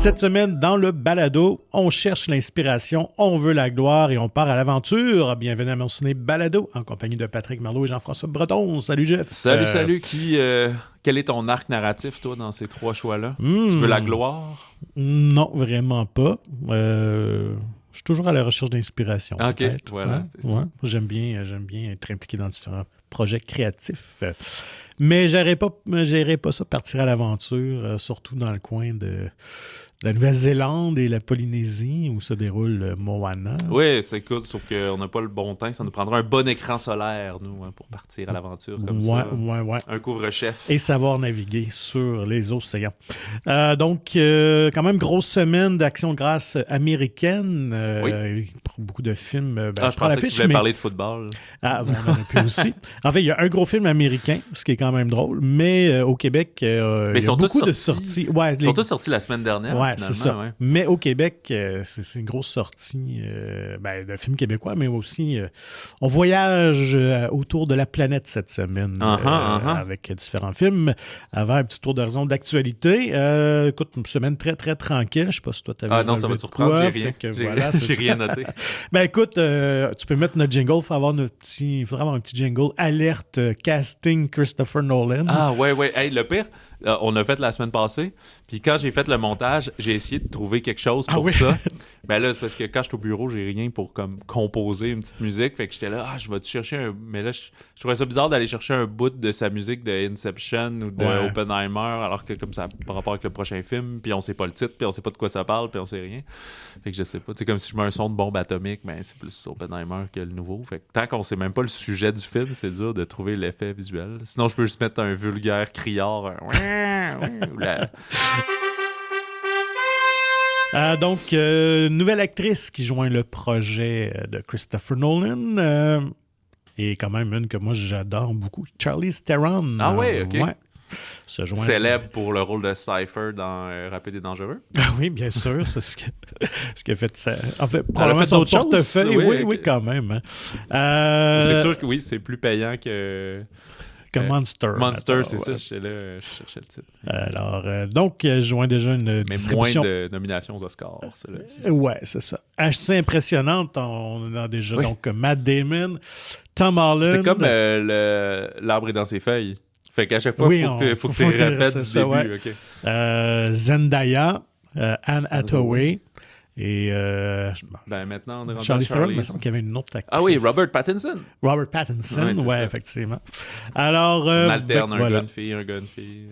Cette semaine, dans le balado, on cherche l'inspiration, on veut la gloire et on part à l'aventure. Bienvenue à mon ciné balado en compagnie de Patrick Marleau et Jean-François Breton. Salut Jeff. Salut. Quel est ton arc narratif, toi, dans ces trois choix-là? Tu veux la gloire? Non, vraiment pas. Je suis toujours à la recherche d'inspiration. OK, peut-être. voilà. C'est ça. Ouais. J'aime bien être impliqué dans différents projets créatifs. Mais j'irais pas ça partir à l'aventure, surtout dans le coin de la Nouvelle-Zélande et la Polynésie où se déroule Moana. Oui, c'est cool, sauf qu'on n'a pas le bon temps. Ça nous prendra un bon écran solaire, nous, pour partir à l'aventure comme ça. Ouais. Un couvre-chef. Et savoir naviguer sur les océans. Donc, quand même, grosse semaine d'action de grâce américaine. Oui. Pour beaucoup de films. Je pensais que tu voulais parler de football. Ah, on en a pu aussi. En fait, il y a un gros film américain, ce qui est quand même drôle, mais au Québec, il y a beaucoup de sorties. Ouais, ils sont tous sortis la semaine dernière. Ouais, c'est ça. Ouais. Mais au Québec, c'est une grosse sortie de films québécois, mais aussi on voyage autour de la planète cette semaine avec différents films. Avant un petit tour d'horizon d'actualité. Écoute, une semaine très, très tranquille. Je ne sais pas si toi, tu avais non, ça va te surprendre, j'ai rien. J'ai rien noté. Écoute, tu peux mettre notre jingle. Il faudra avoir un petit jingle. Alerte casting Christopher Nolan. Ah, ouais. Hey, le pire... on a fait la semaine passée, puis quand j'ai fait le montage, j'ai essayé de trouver quelque chose pour ça. Ben là, c'est parce que quand je suis au bureau, j'ai rien pour comme composer une petite musique, fait que j'étais là, je vais te chercher un... Mais là, je trouvais ça bizarre d'aller chercher un bout de sa musique de Inception ou de Oppenheimer, alors que comme ça, par rapport avec le prochain film, puis on sait pas le titre, puis on sait pas de quoi ça parle, puis on sait rien. Fait que je sais pas, c'est comme si je mets un son de bombe atomique, mais c'est plus Oppenheimer que le nouveau. Fait que tant qu'on sait même pas le sujet du film, c'est dur de trouver l'effet visuel. Sinon, je peux juste mettre un vulgaire criard, Donc, nouvelle actrice qui joint le projet de Christopher Nolan et quand même une que moi j'adore beaucoup, Charlize Theron. Ah ouais, ok. Ouais. Célèbre pour le rôle de Cypher dans Rapide et Dangereux. Ah oui, bien sûr, c'est ce qui a fait ça. En fait, probablement son portefeuille. Oui, quand même. Hein. C'est sûr que oui, c'est plus payant que Monster. Monster, c'est ça, je cherchais le titre. Alors, donc, je joins déjà une distribution... moins de nominations aux Oscars, cela dit. Ouais, c'est ça. Assez impressionnante, on a déjà donc Matt Damon, Tom Holland... C'est comme l'arbre est dans ses feuilles. Fait qu'à chaque fois, il faut que tu répètes du début. Ouais. Okay. Zendaya, Anne Hathaway... Et maintenant, on est rendu Charlize Theron, il me semble qu'il y avait une autre actrice. Ah oui, Robert Pattinson. Ouais, effectivement. Alors, on alterne un gars, une fille.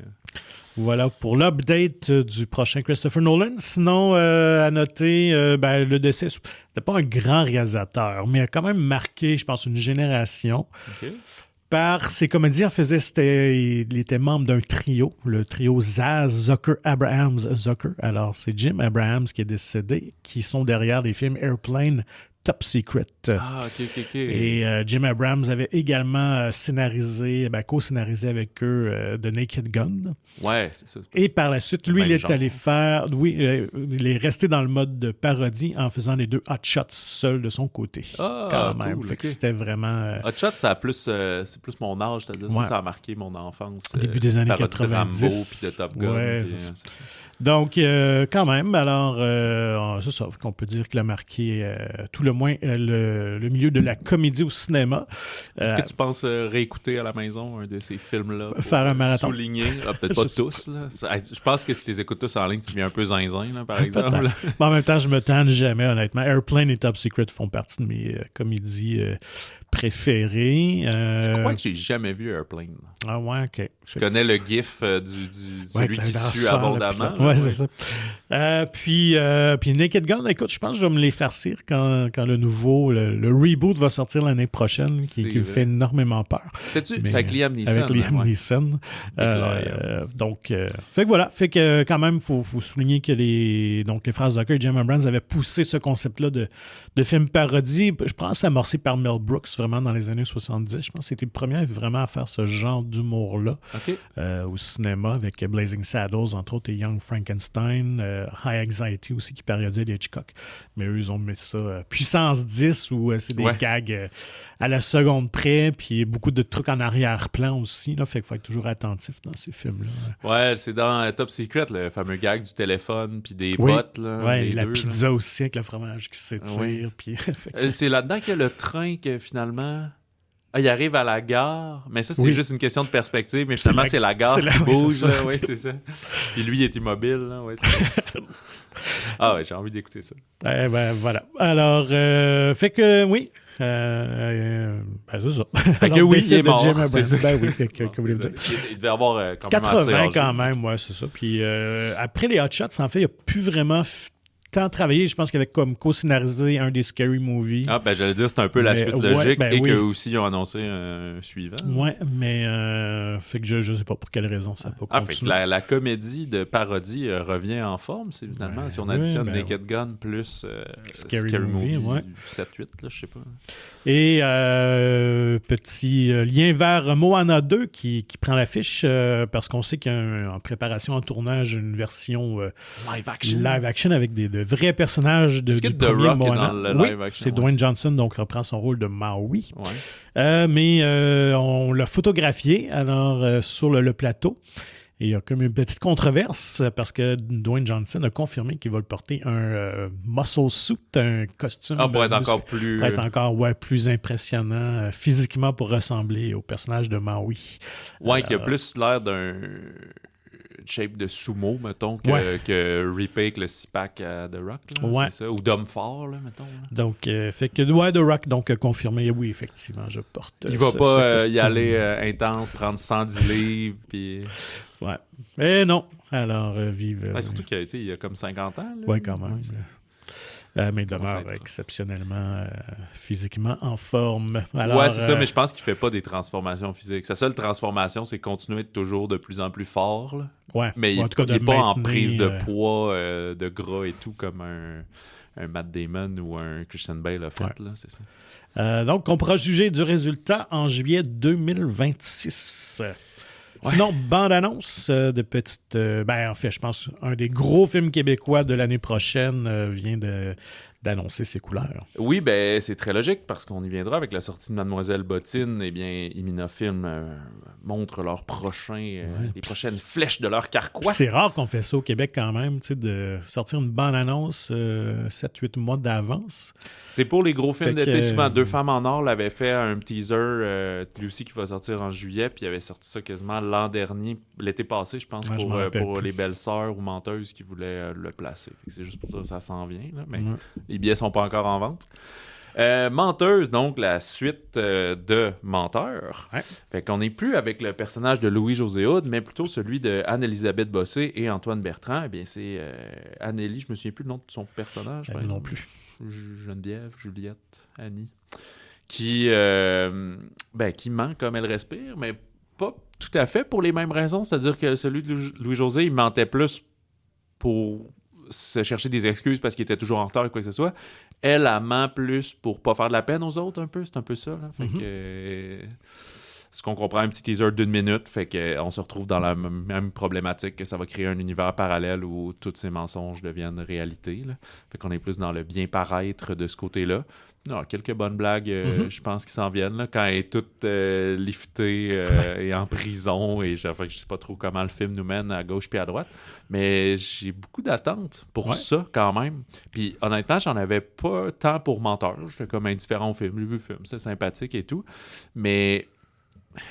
Voilà pour l'update du prochain Christopher Nolan. Sinon, à noter, le décès, c'était pas un grand réalisateur, mais il a quand même marqué, je pense, une génération. OK. Par ses comédiens, il était membre d'un trio, le trio Zaz, Zucker, Abrahams, Zucker. Alors, c'est Jim Abrahams qui est décédé, qui sont derrière les films Airplane, Top Secret. Ah, ok. Et Jim Abrahams avait également co-scénarisé avec eux The Naked Gun. Ouais, c'est ça. Et par la suite, lui, il est allé faire... il est resté dans le mode de parodie en faisant les deux Hot Shots seul de son côté. Ah, quand même. Cool, fait que c'était vraiment... Hot Shots, c'est plus mon âge, c'est-à-dire ça a marqué mon enfance. Début des années 90. De Rambo, puis de Top Gun. Ouais, puis, c'est ça. Donc, quand même, alors, c'est ça qu'on peut dire qu'il a marqué tout le moins le milieu de la comédie au cinéma. Est-ce que tu penses réécouter à la maison un de ces films-là? Faire un marathon. Souligner, peut-être pas tous. Là. Je pense que si tu les écoutes tous en ligne, tu deviens un peu zinzin, là, par exemple. Mais en même temps, je me tanne jamais, honnêtement. Airplane et Top Secret font partie de mes comédies préférées. Je crois que j'ai jamais vu Airplane. Ah ouais, OK. Je connais le gif celui qui sue abondamment. Ouais, c'est ça. Puis Naked Gun, écoute, je pense que je vais me les farcir quand le nouveau, le reboot va sortir l'année prochaine, qui me fait énormément peur. C'était avec Liam Neeson. Avec Liam Neeson. Donc, fait que voilà. Fait que quand même, faut souligner que les frères Zucker et Jim Abrahams avaient poussé ce concept-là de film parodie. Je pense amorcé par Mel Brooks, vraiment dans les années 70. Je pense que c'était le premier vraiment à faire ce genre d'humour-là au cinéma, avec Blazing Saddles, entre autres, et Young Frankenstein, High Anxiety aussi, qui parodiait les Hitchcock. Mais eux, ils ont mis ça puissance 10, où c'est des gags à la seconde près, puis beaucoup de trucs en arrière-plan aussi. Là, fait qu'il faut être toujours attentif dans ces films-là. Ouais, c'est dans Top Secret, le fameux gag du téléphone, puis des bottes. Oui, la pizza aussi, avec le fromage qui s'étire. Oui. Puis... c'est là-dedans qu'il y a le train que finalement... il arrive à la gare, mais ça, c'est juste une question de perspective, mais finalement, c'est la gare qui bouge. Oui, c'est ça. Puis lui, il est immobile. Là. Ouais, ah ouais, j'ai envie d'écouter ça. Voilà. Alors, fait que oui. C'est ça. Fait que oui, il est mort. C'est ça. Oui, il devait avoir quand même 80 quand même, ouais, c'est ça. Puis après les Hot Shots, en fait, il n'y a plus vraiment tant travaillé. Je pense qu'il avait comme co-scénarisé un des Scary Movies. Ah, ben j'allais dire, c'est un peu la suite logique et qu'eux aussi ont annoncé un suivant. Ouais, mais fait que je sais pas pour quelle raison ça n'a pas continué. Fait que la comédie de parodie revient en forme, c'est finalement, si on additionne Naked Gun plus Scary Movie 7-8, là, je sais pas. Et petit lien vers Moana 2 qui prend l'affiche parce qu'on sait qu'il y a en préparation, en tournage, une version live action avec de vrais personnages du premier Rock Moana. Est dans le live action, c'est Dwayne Johnson, donc reprend son rôle de Maui. Ouais. Mais on l'a photographié alors sur le plateau. Et il y a comme une petite controverse parce que Dwayne Johnson a confirmé qu'il va le porter un muscle suit, un costume pour être encore plus impressionnant physiquement pour ressembler au personnage de Maui. Ouais, qui a plus l'air d'un shape de sumo, mettons, que Ripley avec le six-pack de Rock, là, c'est ça? Ou d'homme fort, là, mettons. Là. Donc, fait que The Rock, donc, confirmé, oui, effectivement, je porte il va pas y aller intense, prendre 110 livres, puis... Ouais. Mais non, alors, vive... surtout qu'il y a comme 50 ans, là. Ouais, quand même. Mais il demeure exceptionnellement physiquement en forme. Alors, c'est ça, mais je pense qu'il fait pas des transformations physiques. Sa seule transformation, c'est continuer d'être toujours de plus en plus fort. Là. Ouais. Mais il n'est pas en prise de poids, de gras et tout, comme un Matt Damon ou un Christian Bale a fait. Là, c'est ça. Donc, on pourra juger du résultat en juillet 2026. Sinon, bande-annonce de petites... en fait, je pense un des gros films québécois de l'année prochaine vient d'annoncer ses couleurs. Oui, c'est très logique parce qu'on y viendra avec la sortie de Mademoiselle Bottine. Eh bien, Iminofilm montre leurs les prochaines flèches de leur carquois. C'est rare qu'on fait ça au Québec quand même, de sortir une bande-annonce 7-8 mois d'avance. C'est pour les gros films d'été. Souvent, Deux femmes en or l'avait fait un teaser, lui aussi, qui va sortir en juillet, puis il avait sorti ça quasiment l'an dernier, l'été passé, je pense, pour les belles-sœurs ou menteuses qui voulaient le placer. C'est juste pour ça que ça s'en vient, là, mais les billets sont pas encore en vente. Menteuse, donc la suite de Menteur. Ouais. Fait qu'on n'est plus avec le personnage de Louis-José Hood, mais plutôt celui de Anne-Élisabeth Bossé et Antoine Bertrand. Eh bien, c'est Annélie, je me souviens plus le nom de son personnage. Non plus. Geneviève, Juliette, Annie. Qui ment comme elle respire, mais pas tout à fait pour les mêmes raisons. C'est-à-dire que celui de Louis-José, il mentait plus pour se chercher des excuses parce qu'il était toujours en retard ou quoi que ce soit. Elle ment plus pour pas faire de la peine aux autres un peu. C'est un peu ça. Là. Fait que, ce qu'on comprend, un petit teaser d'1 minute, fait qu'on se retrouve dans la même problématique, que ça va créer un univers parallèle où tous ces mensonges deviennent réalité. Là. Fait qu'on est plus dans le bien paraître de ce côté-là. Non, quelques bonnes blagues, je pense, qui s'en viennent. Là, quand elle est toute liftée et en prison, et je sais pas trop comment le film nous mène à gauche puis à droite, mais j'ai beaucoup d'attentes pour ça, quand même. Puis honnêtement, j'en avais pas tant pour Menteur. J'étais comme indifférent au film. J'ai vu le film, c'est sympathique et tout. Mais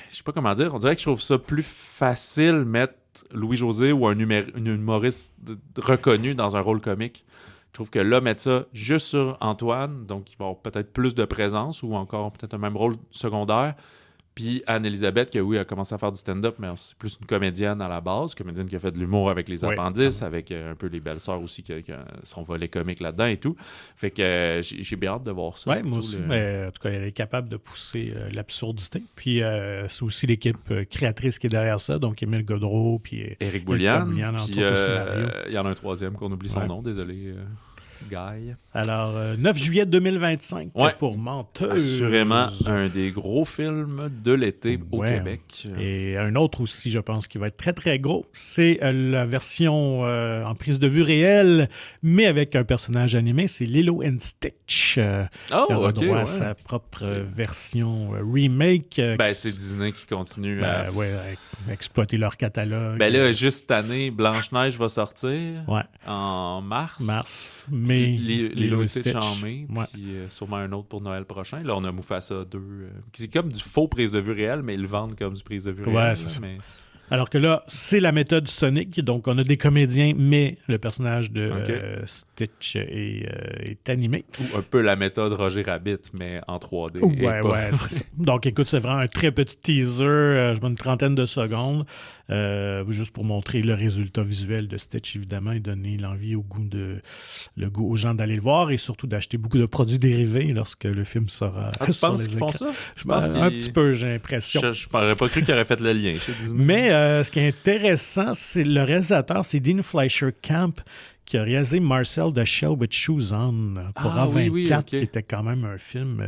je sais pas comment dire, on dirait que je trouve ça plus facile mettre Louis-José ou un humoriste reconnu dans un rôle comique. Je trouve que là, mettre ça juste sur Antoine, donc il va avoir peut-être plus de présence ou encore peut-être un même rôle secondaire. Puis Anne-Élisabeth, qui oui, a commencé à faire du stand-up, mais c'est plus une comédienne à la base, comédienne qui a fait de l'humour avec les appendices, avec un peu les belles-sœurs aussi, qui sont volets comiques là-dedans et tout. Fait que j'ai bien hâte de voir ça. Oui, moi aussi, mais en tout cas, elle est capable de pousser l'absurdité. Puis c'est aussi l'équipe créatrice qui est derrière ça, donc Émile Godreau, puis Éric Boulian, puis il y en a un troisième qu'on oublie son nom, désolé. Guy. Alors, 9 juillet 2025 pour Menteuse. Assurément un des gros films de l'été au Québec. Et un autre aussi, je pense, qui va être très, très gros, c'est la version en prise de vue réelle, mais avec un personnage animé, c'est Lilo and Stitch. Qui aura droit à sa propre version remake. C'est Disney qui continue à exploiter leur catalogue. Là, juste cette année, Blanche-Neige va sortir en mars. Mais Lilo et Stitch en mai, puis sûrement un autre pour Noël prochain. Là, on a Mufasa 2, c'est comme du faux prise de vue réel, mais ils le vendent comme du prise de vue réel. C'est ça. Alors que là, c'est la méthode Sonic, donc on a des comédiens, mais le personnage de Stitch est animé. Ou un peu la méthode Roger Rabbit, mais en 3D. C'est ça. Donc écoute, c'est vraiment un très petit teaser, je mets une trentaine de secondes, juste pour montrer le résultat visuel de Stitch, évidemment, et donner l'envie le goût aux gens d'aller le voir, et surtout d'acheter beaucoup de produits dérivés lorsque le film sera tu penses qu'ils font ça? Je pense un petit peu, j'ai l'impression. Je n'aurais pas cru qu'il aurait fait le lien chez Disney. Mais ce qui est intéressant, c'est le réalisateur, c'est Dean Fleischer Camp, qui a réalisé Marcel the Shell with Shoes On pour A24, qui était quand même un film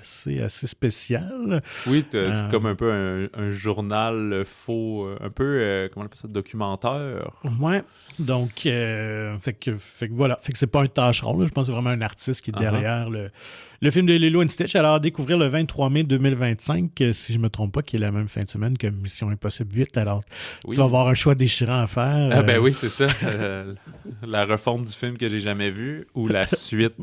assez spécial. Oui, c'est comme un peu un journal faux, un peu, comment on appelle ça, documentaire. Ouais, donc, fait que voilà, fait que c'est pas un tâcheron, là. Je pense que c'est vraiment un artiste qui est derrière le film de Lilo and Stitch. Alors, à découvrir le 23 mai 2025, si je ne me trompe pas, qui est la même fin de semaine que Mission Impossible 8. Alors, tu vas avoir un choix déchirant à faire. Oui, c'est ça. La refonte du film que j'ai jamais vu ou la suite.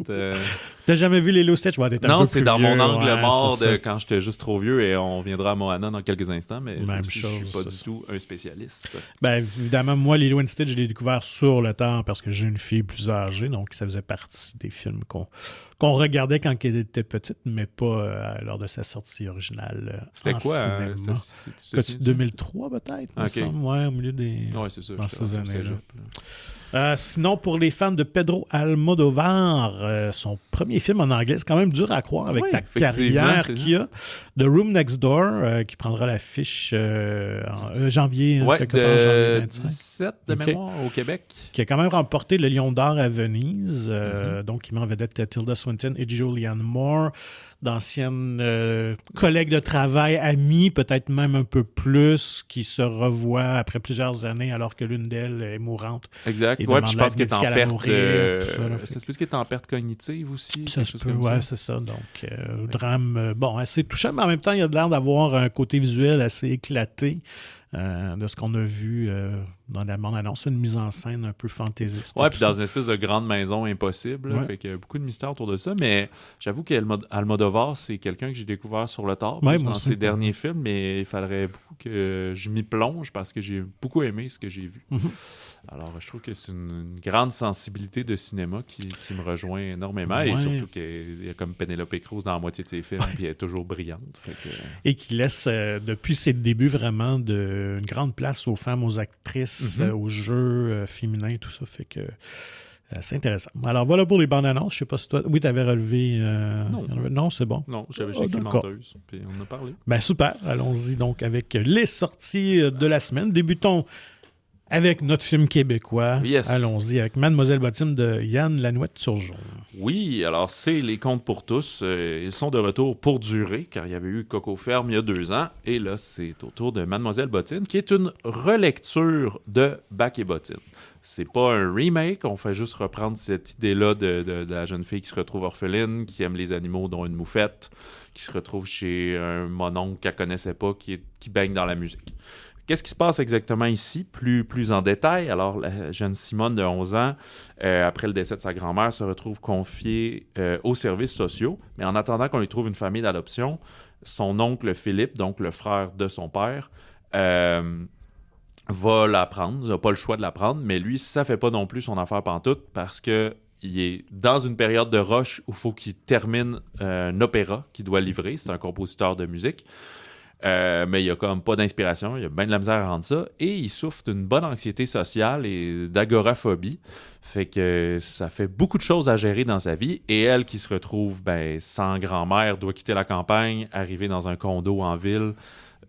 T'as jamais vu Lilo Stitch? Non, c'est dans mon angle mort de quand j'étais juste trop vieux, et on viendra à Moana dans quelques instants, mais même chose, je suis pas du tout un spécialiste. Évidemment, moi, Lilo and Stitch, je l'ai découvert sur le temps parce que j'ai une fille plus âgée, donc ça faisait partie des films qu'on regardait quand elle était petite, mais pas lors de sa sortie originale. C'était quoi? C'est 2003 peut-être, me semble. Ouais, au milieu des... Ouais, c'est ça. Dans ces années-là. Sinon, pour les fans de Pedro Almodovar, son premier film en anglais, c'est quand même dur à croire avec la carrière qu'il a. The Room Next Door, qui prendra l'affiche en janvier. De 17 de mémoire au Québec. Qui a quand même remporté le Lion d'Or à Venise. Donc, il met en vedette Tilda Swinton et Julianne Moore, d'anciennes collègues de travail, amis, peut-être même un peu plus, qui se revoient après plusieurs années alors que l'une d'elles est mourante. Exact. Ouais, puis je pense qu'elle est en perte. C'est plus qu'elle est en perte cognitive aussi. Ça se peut, c'est ça. Donc, drame, assez touchant, mais en même temps, il y a l'air d'avoir un côté visuel assez éclaté. De ce qu'on a vu dans la bande-annonce, une mise en scène un peu fantaisiste. Ouais, puis dans une espèce de grande maison impossible. Fait qu'il y a beaucoup de mystères autour de ça, mais j'avoue qu'Almodovar, c'est quelqu'un que j'ai découvert sur le tard dans ses derniers films, mais il faudrait beaucoup que je m'y plonge parce que j'ai beaucoup aimé ce que j'ai vu. Alors, je trouve que c'est une grande sensibilité de cinéma qui me rejoint énormément, et surtout qu'il y a comme Penelope Cruz dans la moitié de ses films, puis elle est toujours brillante. Et qui laisse, depuis ses débuts, vraiment une grande place aux femmes, aux actrices, aux jeux féminins, tout ça. Fait que c'est intéressant. Alors, voilà pour les bandes annonces. Je sais pas si toi... Oui, tu avais relevé... Non, c'est bon. Non, j'avais écrit Menteuse, puis on en a parlé. Super. Allons-y donc avec les sorties de la semaine. Débutons avec notre film québécois. Yes. Allons-y avec Mademoiselle Bottine de Yann Lanouette-Turgeon. Oui, alors c'est Les Contes pour tous. Ils sont de retour pour durer, car il y avait eu Coco Ferme il y a 2 ans. Et là, c'est au tour de Mademoiselle Bottine, qui est une relecture de Bac et Bottine. C'est pas un remake, on fait juste reprendre cette idée-là de la jeune fille qui se retrouve orpheline, qui aime les animaux, dont une moufette, qui se retrouve chez un mononcle qu'elle connaissait pas, qui baigne dans la musique. Qu'est-ce qui se passe exactement ici, plus en détail? Alors, la jeune Simone de 11 ans, après le décès de sa grand-mère, se retrouve confiée aux services sociaux. Mais en attendant qu'on lui trouve une famille d'adoption, son oncle Philippe, donc le frère de son père, va la prendre. Il n'a pas le choix de la prendre, mais lui, ça ne fait pas non plus son affaire pantoute parce qu'il est dans une période de rush où il faut qu'il termine un opéra qu'il doit livrer. C'est un compositeur de musique. Mais il n'y a comme pas d'inspiration, il y a bien de la misère à rendre ça, et il souffre d'une bonne anxiété sociale et d'agoraphobie, fait que ça fait beaucoup de choses à gérer dans sa vie, et elle qui se retrouve sans grand-mère, doit quitter la campagne, arriver dans un condo en ville,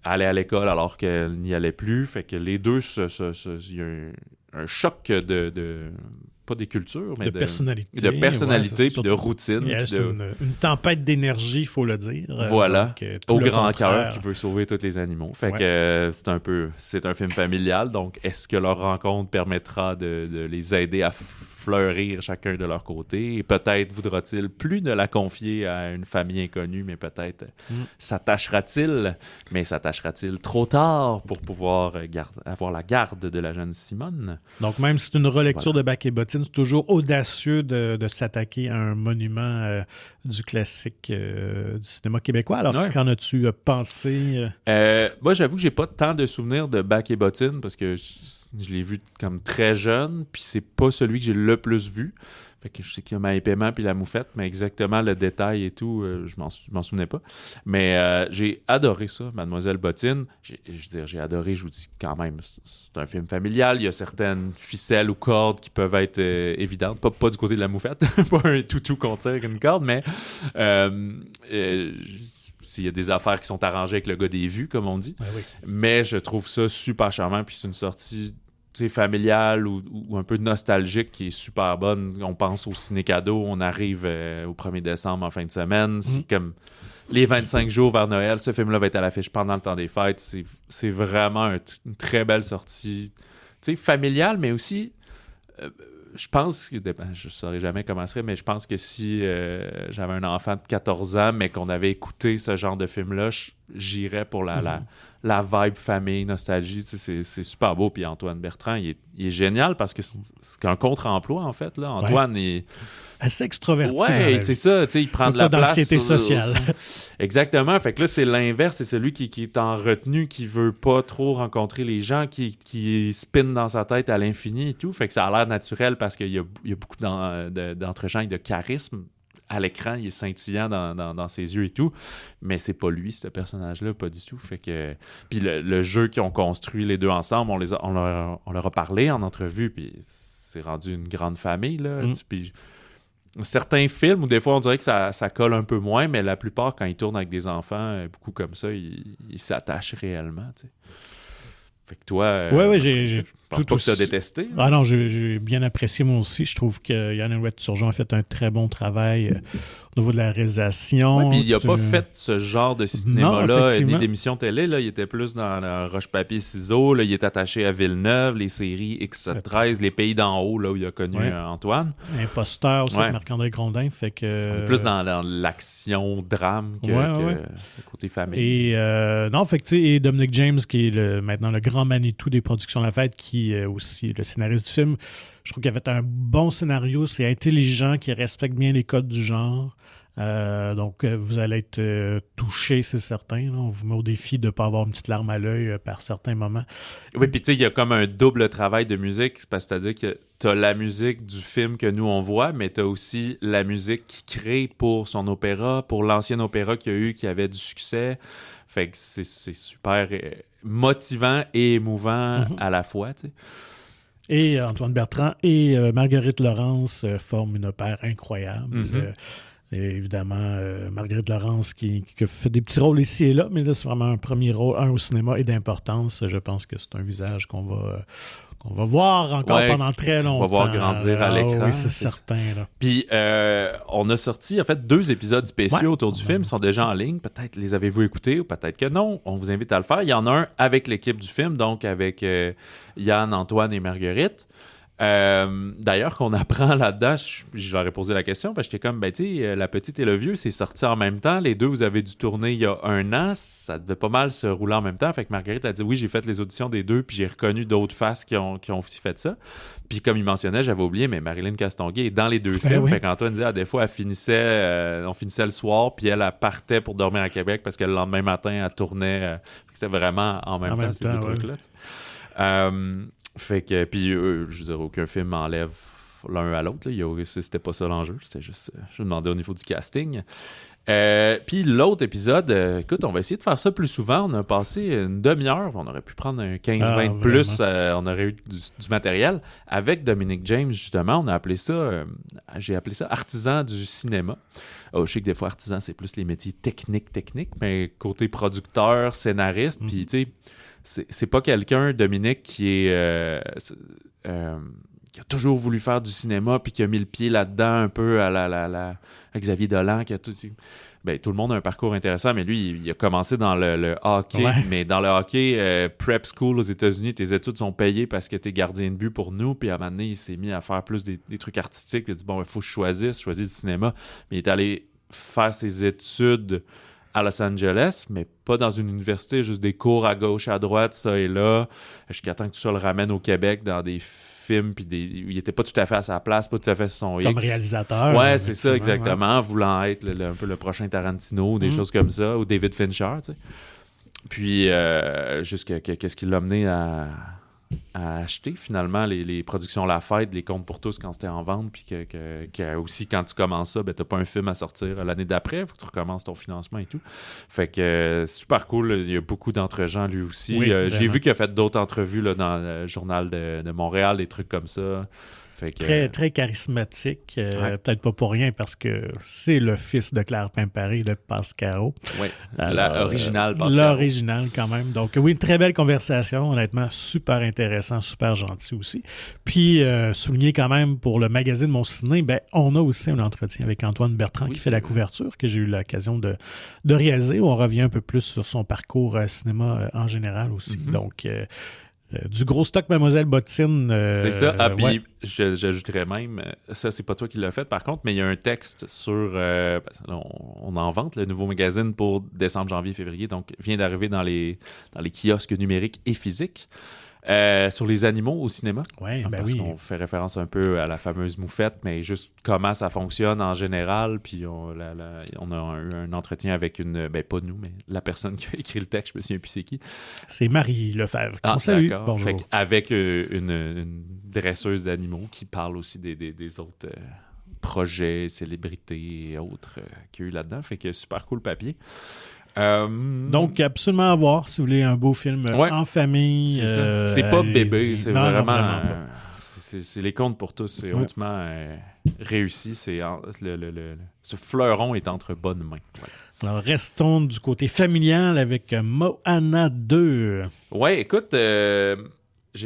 aller à l'école alors qu'elle n'y allait plus, fait que les deux, il y a un choc de pas des cultures, mais de personnalité. De personnalité, puis de routine. C'est une tempête d'énergie, il faut le dire. Voilà, au grand cœur qui veut sauver tous les animaux. Fait que c'est un film familial, donc est-ce que leur rencontre permettra de les aider à fleurir chacun de leur côté? Et peut-être voudra-t-il plus de la confier à une famille inconnue, mais peut-être s'attachera-t-il trop tard pour pouvoir avoir la garde de la jeune Simone? Donc même si c'est une relecture de Bec et Bottine, c'est toujours audacieux de s'attaquer à un monument du classique du cinéma québécois. Alors, qu'en as-tu pensé? Moi, j'avoue que j'ai pas tant de souvenirs de Bec et Bottine parce que je l'ai vu comme très jeune, puis c'est pas celui que j'ai le plus vu. Fait que je sais qu'il y a Maï Paiement puis La Moufette, mais exactement le détail et tout, je m'en souvenais pas. Mais j'ai adoré ça, Mademoiselle Bottine. J'ai adoré, je vous dis quand même, c'est un film familial. Il y a certaines ficelles ou cordes qui peuvent être évidentes. Pas du côté de La Moufette, pas un toutou qu'on tire avec une corde, mais s'il y a des affaires qui sont arrangées avec le gars des vues, comme on dit. Oui. Mais je trouve ça super charmant, puis c'est une sortie familiale ou un peu nostalgique qui est super bonne. On pense au ciné-cadeau, on arrive au 1er décembre en fin de semaine. C'est comme les 25 jours vers Noël. Ce film-là va être à l'affiche pendant le temps des fêtes. C'est vraiment une très belle sortie familiale, mais aussi... je pense que, je ne saurais jamais comment ce serait, mais je pense que si j'avais un enfant de 14 ans, mais qu'on avait écouté ce genre de film-là, j'irais pour la vibe famille, nostalgie. C'est super beau. Puis Antoine Bertrand, il est génial parce que c'est un contre-emploi, en fait. Là. Antoine est... assez extroverti. Ouais, c'est ça. Il prend de la place. D'anxiété sociale. Exactement. Fait que là, c'est l'inverse. C'est celui qui est en retenue, qui veut pas trop rencontrer les gens, qui spin dans sa tête à l'infini et tout. Fait que ça a l'air naturel parce qu'il y a beaucoup d'entre-gens et de charisme. À l'écran, il est scintillant dans ses yeux et tout, mais c'est pas lui, ce personnage-là, pas du tout. Fait que... Puis le jeu qu'ils ont construit les deux ensemble, on leur a parlé en entrevue, puis c'est rendu une grande famille, là. Puis certains films où des fois on dirait que ça colle un peu moins, mais la plupart, quand ils tournent avec des enfants, beaucoup comme ça, ils s'attachent réellement, tu sais. Fait que toi, j'ai pense pas que tu as détesté. Ah non, j'ai bien apprécié moi aussi. Je trouve que Yann Ouellette-Turgeon a fait un très bon travail au niveau de la réalisation. Ouais, puis il n'a pas fait ce genre de cinéma-là, ni d'émission télé. Là. Il était plus dans le roche-papier-ciseaux. Il est attaché à Villeneuve, les séries X13, les pays d'en haut, là où il a connu Antoine. Imposteur aussi, avec Marc-André Grondin. Fait que... On est plus dans l'action-drame que le côté famille. Et non, fait que, et Dominic James, qui est maintenant le grand Manitou des productions La Fête, qui est aussi le scénariste du film. Je trouve qu'il a fait un bon scénario. C'est intelligent, qui respecte bien les codes du genre. Donc, vous allez être touché, c'est certain. Là. On vous met au défi de ne pas avoir une petite larme à l'œil par certains moments. Oui, puis tu sais, il y a comme un double travail de musique. C'est-à-dire que tu as la musique du film que nous, on voit, mais tu as aussi la musique qu'il crée pour son opéra, pour l'ancien opéra qu'il y a eu, qui avait du succès. Fait que c'est super motivant et émouvant à la fois, tu sais. Et Antoine Bertrand et Marguerite Laurence forment une paire incroyable. Et évidemment, Marguerite Laurence qui fait des petits rôles ici et là, mais là, c'est vraiment un premier rôle, un au cinéma et d'importance. Je pense que c'est un visage qu'on va voir encore pendant très longtemps. On va voir grandir à l'écran. Oui, c'est certain. Là. Puis, on a sorti, en fait, 2 épisodes spéciaux autour du film. Ils sont déjà en ligne. Peut-être les avez-vous écoutés ou peut-être que non. On vous invite à le faire. Il y en a un avec l'équipe du film, donc avec Yann, Antoine et Marguerite. D'ailleurs, qu'on apprend là-dedans, je leur ai posé la question parce que j'étais comme, tu sais, La Petite et le Vieux, c'est sorti en même temps. Les deux, vous avez dû tourner il y a 1 an. Ça devait pas mal se rouler en même temps. Fait que Marguerite a dit, oui, j'ai fait les auditions des deux, puis j'ai reconnu d'autres faces qui ont aussi fait ça. Puis comme il mentionnait, j'avais oublié, mais Marilyn Castonguay est dans les 2 films. Fait qu'Antoine disait, des fois, on finissait le soir, puis elle partait pour dormir à Québec parce que le lendemain matin, elle tournait. C'était vraiment en même temps, ces 2 trucs-là. Fait que, puis, je veux dire, aucun film enlève l'un à l'autre. C'était pas ça l'enjeu. C'était juste, je me demandais au niveau du casting. Puis l'autre épisode, écoute, on va essayer de faire ça plus souvent. On a passé une demi-heure. On aurait pu prendre un 15-20 de plus. On aurait eu du matériel. Avec Dominic James, justement, on a appelé ça, j'ai appelé ça artisan du cinéma. Je sais que des fois, artisan, c'est plus les métiers techniques, mais côté producteur, scénariste, puis tu sais, c'est pas quelqu'un, Dominique, qui est qui a toujours voulu faire du cinéma puis qui a mis le pied là-dedans un peu à la Xavier Dolan qui a tout le monde a un parcours intéressant, mais lui il a commencé dans le hockey, mais dans le hockey prep school aux États-Unis, tes études sont payées parce que t'es gardien de but pour nous, puis à un moment donné il s'est mis à faire plus des trucs artistiques, il a dit bon, il faut que je choisisse le cinéma, mais il est allé faire ses études à Los Angeles, mais pas dans une université, juste des cours à gauche, à droite, ça et là, jusqu'à temps que tout ça le ramène au Québec dans des films, puis il était pas tout à fait à sa place, pas tout à fait sur son X. Comme réalisateur. Ouais, c'est ça, exactement, voulant être un peu le prochain Tarantino, des choses comme ça, ou David Fincher, tu sais. Puis, qu'est-ce qui l'a mené à acheter finalement les productions La Fête, les Comptes pour tous quand c'était en vente, puis que aussi quand tu commences ça, ben t'as pas un film à sortir l'année d'après, faut que tu recommences ton financement et tout. Fait que super cool, il y a beaucoup d'entre-gens lui aussi. Oui, j'ai vu qu'il a fait d'autres entrevues là, dans le journal de Montréal, des trucs comme ça. Fait que, très, très charismatique. Peut-être pas pour rien parce que c'est le fils de Claire Pimpari, de Pascaro. Oui, l'original Pascaro. L'original quand même. Donc oui, une très belle conversation, honnêtement, super intéressant, super gentil aussi. Puis souligner quand même pour le magazine Mon Ciné, ben, on a aussi un entretien avec Antoine Bertrand qui fait la couverture, que j'ai eu l'occasion de réaliser, où on revient un peu plus sur son parcours cinéma en général aussi. Donc du gros stock Mademoiselle Bottine. C'est ça. Puis j'ajouterais même, ça c'est pas toi qui l'as fait par contre, mais il y a un texte sur, on en vente le nouveau magazine pour décembre, janvier, février, donc vient d'arriver dans les kiosques numériques et physiques. Sur les animaux au cinéma. Parce qu'on fait référence un peu à la fameuse moufette, mais juste comment ça fonctionne en général. Puis on a eu un entretien avec pas nous, mais la personne qui a écrit le texte, je me souviens plus c'est qui. C'est Marie Lefebvre. Salut. Bonjour. Avec une dresseuse d'animaux qui parle aussi des autres projets, célébrités et autres qu'il y a eu là-dedans. Fait que super cool papier. Donc, absolument à voir si vous voulez un beau film en famille. C'est pas bébé, c'est vraiment. C'est les Comptes pour tous, c'est hautement réussi. Ce fleuron est entre bonnes mains. Ouais. Alors, restons du côté familial avec Moana 2. Ouais, écoute, j'ai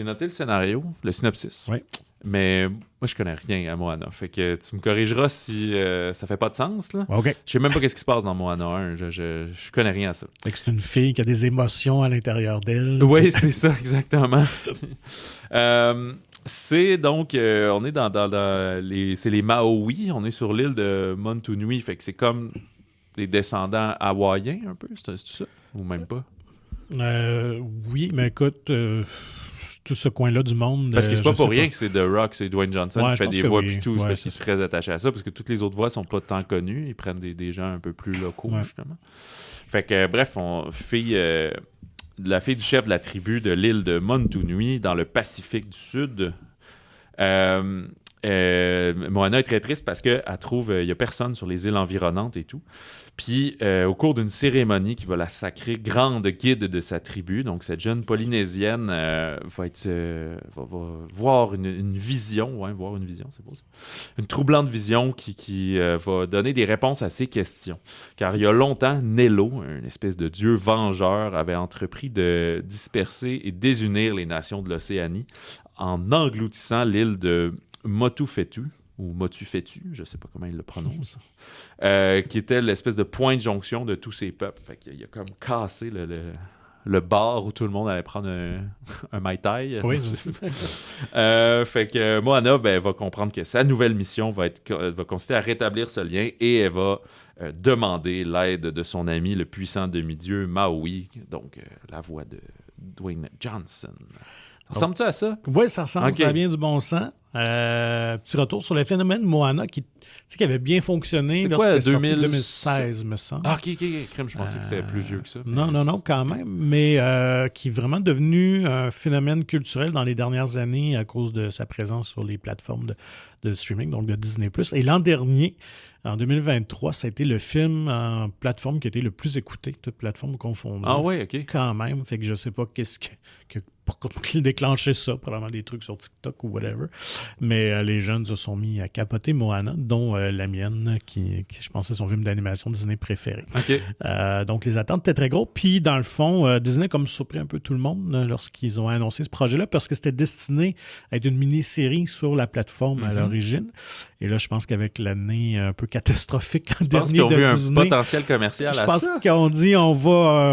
noté le scénario, le synopsis. Ouais. Mais moi, je connais rien à Moana. Fait que tu me corrigeras si ça fait pas de sens. Là. OK. Je sais même pas qu'est-ce qui se passe dans Moana 1. Je connais rien à ça. Fait que c'est une fille qui a des émotions à l'intérieur d'elle. Oui, c'est ça, exactement. C'est donc, on est dans les Maui. On est sur l'île de Motunui. Fait que c'est comme des descendants hawaïens un peu. C'est ça? Ou même pas? Oui, mais écoute... tout ce coin-là du monde. Parce que c'est pas pour rien que c'est The Rock, c'est Dwayne Johnson qui fait des voix et tout, parce qu'il est très attaché à ça, parce que toutes les autres voix sont pas tant connues, ils prennent des gens un peu plus locaux, justement. Fait que, bref, la fille du chef de la tribu de l'île de Motunui, dans le Pacifique du Sud. Moana est très triste parce qu'elle trouve il n'y a personne sur les îles environnantes et tout. Puis, au cours d'une cérémonie qui va la sacrer grande guide de sa tribu, donc cette jeune Polynésienne va voir une vision, voir une vision, c'est beau ça, une troublante vision qui va donner des réponses à ses questions. Car il y a longtemps, Nelo, une espèce de dieu vengeur, avait entrepris de disperser et désunir les nations de l'Océanie en engloutissant l'île de Motufetu, ou Motufetu, je ne sais pas comment il le prononce, qui était l'espèce de point de jonction de tous ces peuples. Fait qu'il a comme cassé le bar où tout le monde allait prendre un Mai Tai. Oui, fait que Moana va comprendre que sa nouvelle mission va consister à rétablir ce lien et elle va demander l'aide de son ami, le puissant demi-dieu Maui, donc la voix de Dwayne Johnson. Ressemble-tu à ça? Oui, ça ressemble, ça a bien du bon sens. Petit retour sur le phénomène Moana qui avait bien fonctionné. C'était quoi, 2016, me semble. Ah, ok, crème, je pensais que c'était plus vieux que ça. Non, quand même, mais qui est vraiment devenu un phénomène culturel dans les dernières années à cause de sa présence sur les plateformes de streaming, donc de Disney+. Et l'an dernier, en 2023, ça a été le film en plateforme qui a été le plus écouté, toutes plateformes confondues. Ah ouais, ok. Quand même, fait que je sais pas qu'est-ce qui a déclenché ça, probablement des trucs sur TikTok ou whatever. Mais les jeunes se sont mis à capoter Moana, dont la mienne, qui je pense c'est son film d'animation Disney préféré. Okay. Donc les attentes étaient très grosses. Puis dans le fond, Disney a comme surpris un peu tout le monde lorsqu'ils ont annoncé ce projet-là, parce que c'était destiné à être une mini-série sur la plateforme à l'origine. Et là, je pense qu'avec l'année un peu catastrophique l'an dernier de Disney... Je pense qu'ils ont vu un potentiel commercial à ça. Je pense qu'on dit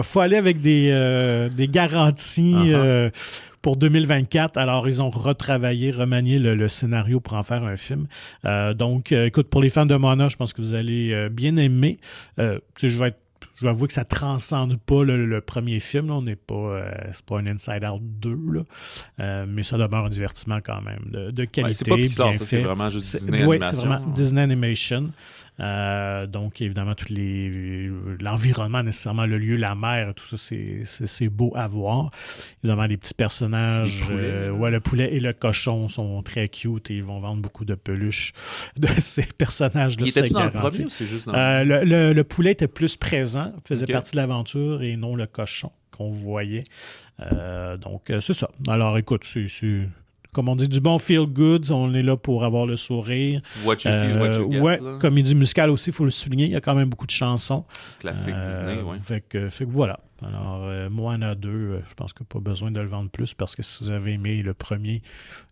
faut aller avec des garanties pour 2024. Alors, ils ont retravaillé, remanié le scénario pour en faire un film. Donc, écoute, pour les fans de Moana, je pense que vous allez bien aimer. Je vais avouer que ça transcende pas le premier film. Là. On n'est pas... c'est pas un Inside Out 2, là. Mais ça demeure un divertissement quand même de qualité. Ouais, c'est pas Pixar, bien ça, fait. c'est vraiment juste Disney Animation. Oui, c'est vraiment Disney Animation. Donc, évidemment, l'environnement, nécessairement, le lieu, la mer, tout ça, c'est beau à voir. Évidemment, les petits personnages, le poulet et le cochon sont très cute et ils vont vendre beaucoup de peluches de ces personnages-là. Il était-tu dans le premier ou c'est juste dans le poulet était plus présent, faisait partie de l'aventure et non le cochon qu'on voyait. Donc, c'est ça. Alors, écoute, c'est comme on dit, du bon feel good, on est là pour avoir le sourire. What you see is what you get. Ouais, comédie musicale aussi, il faut le souligner. Il y a quand même beaucoup de chansons. Classique Disney, oui. Fait que voilà. Alors, Moana 2, je pense qu'il n'y a pas besoin de le vendre plus parce que si vous avez aimé le premier,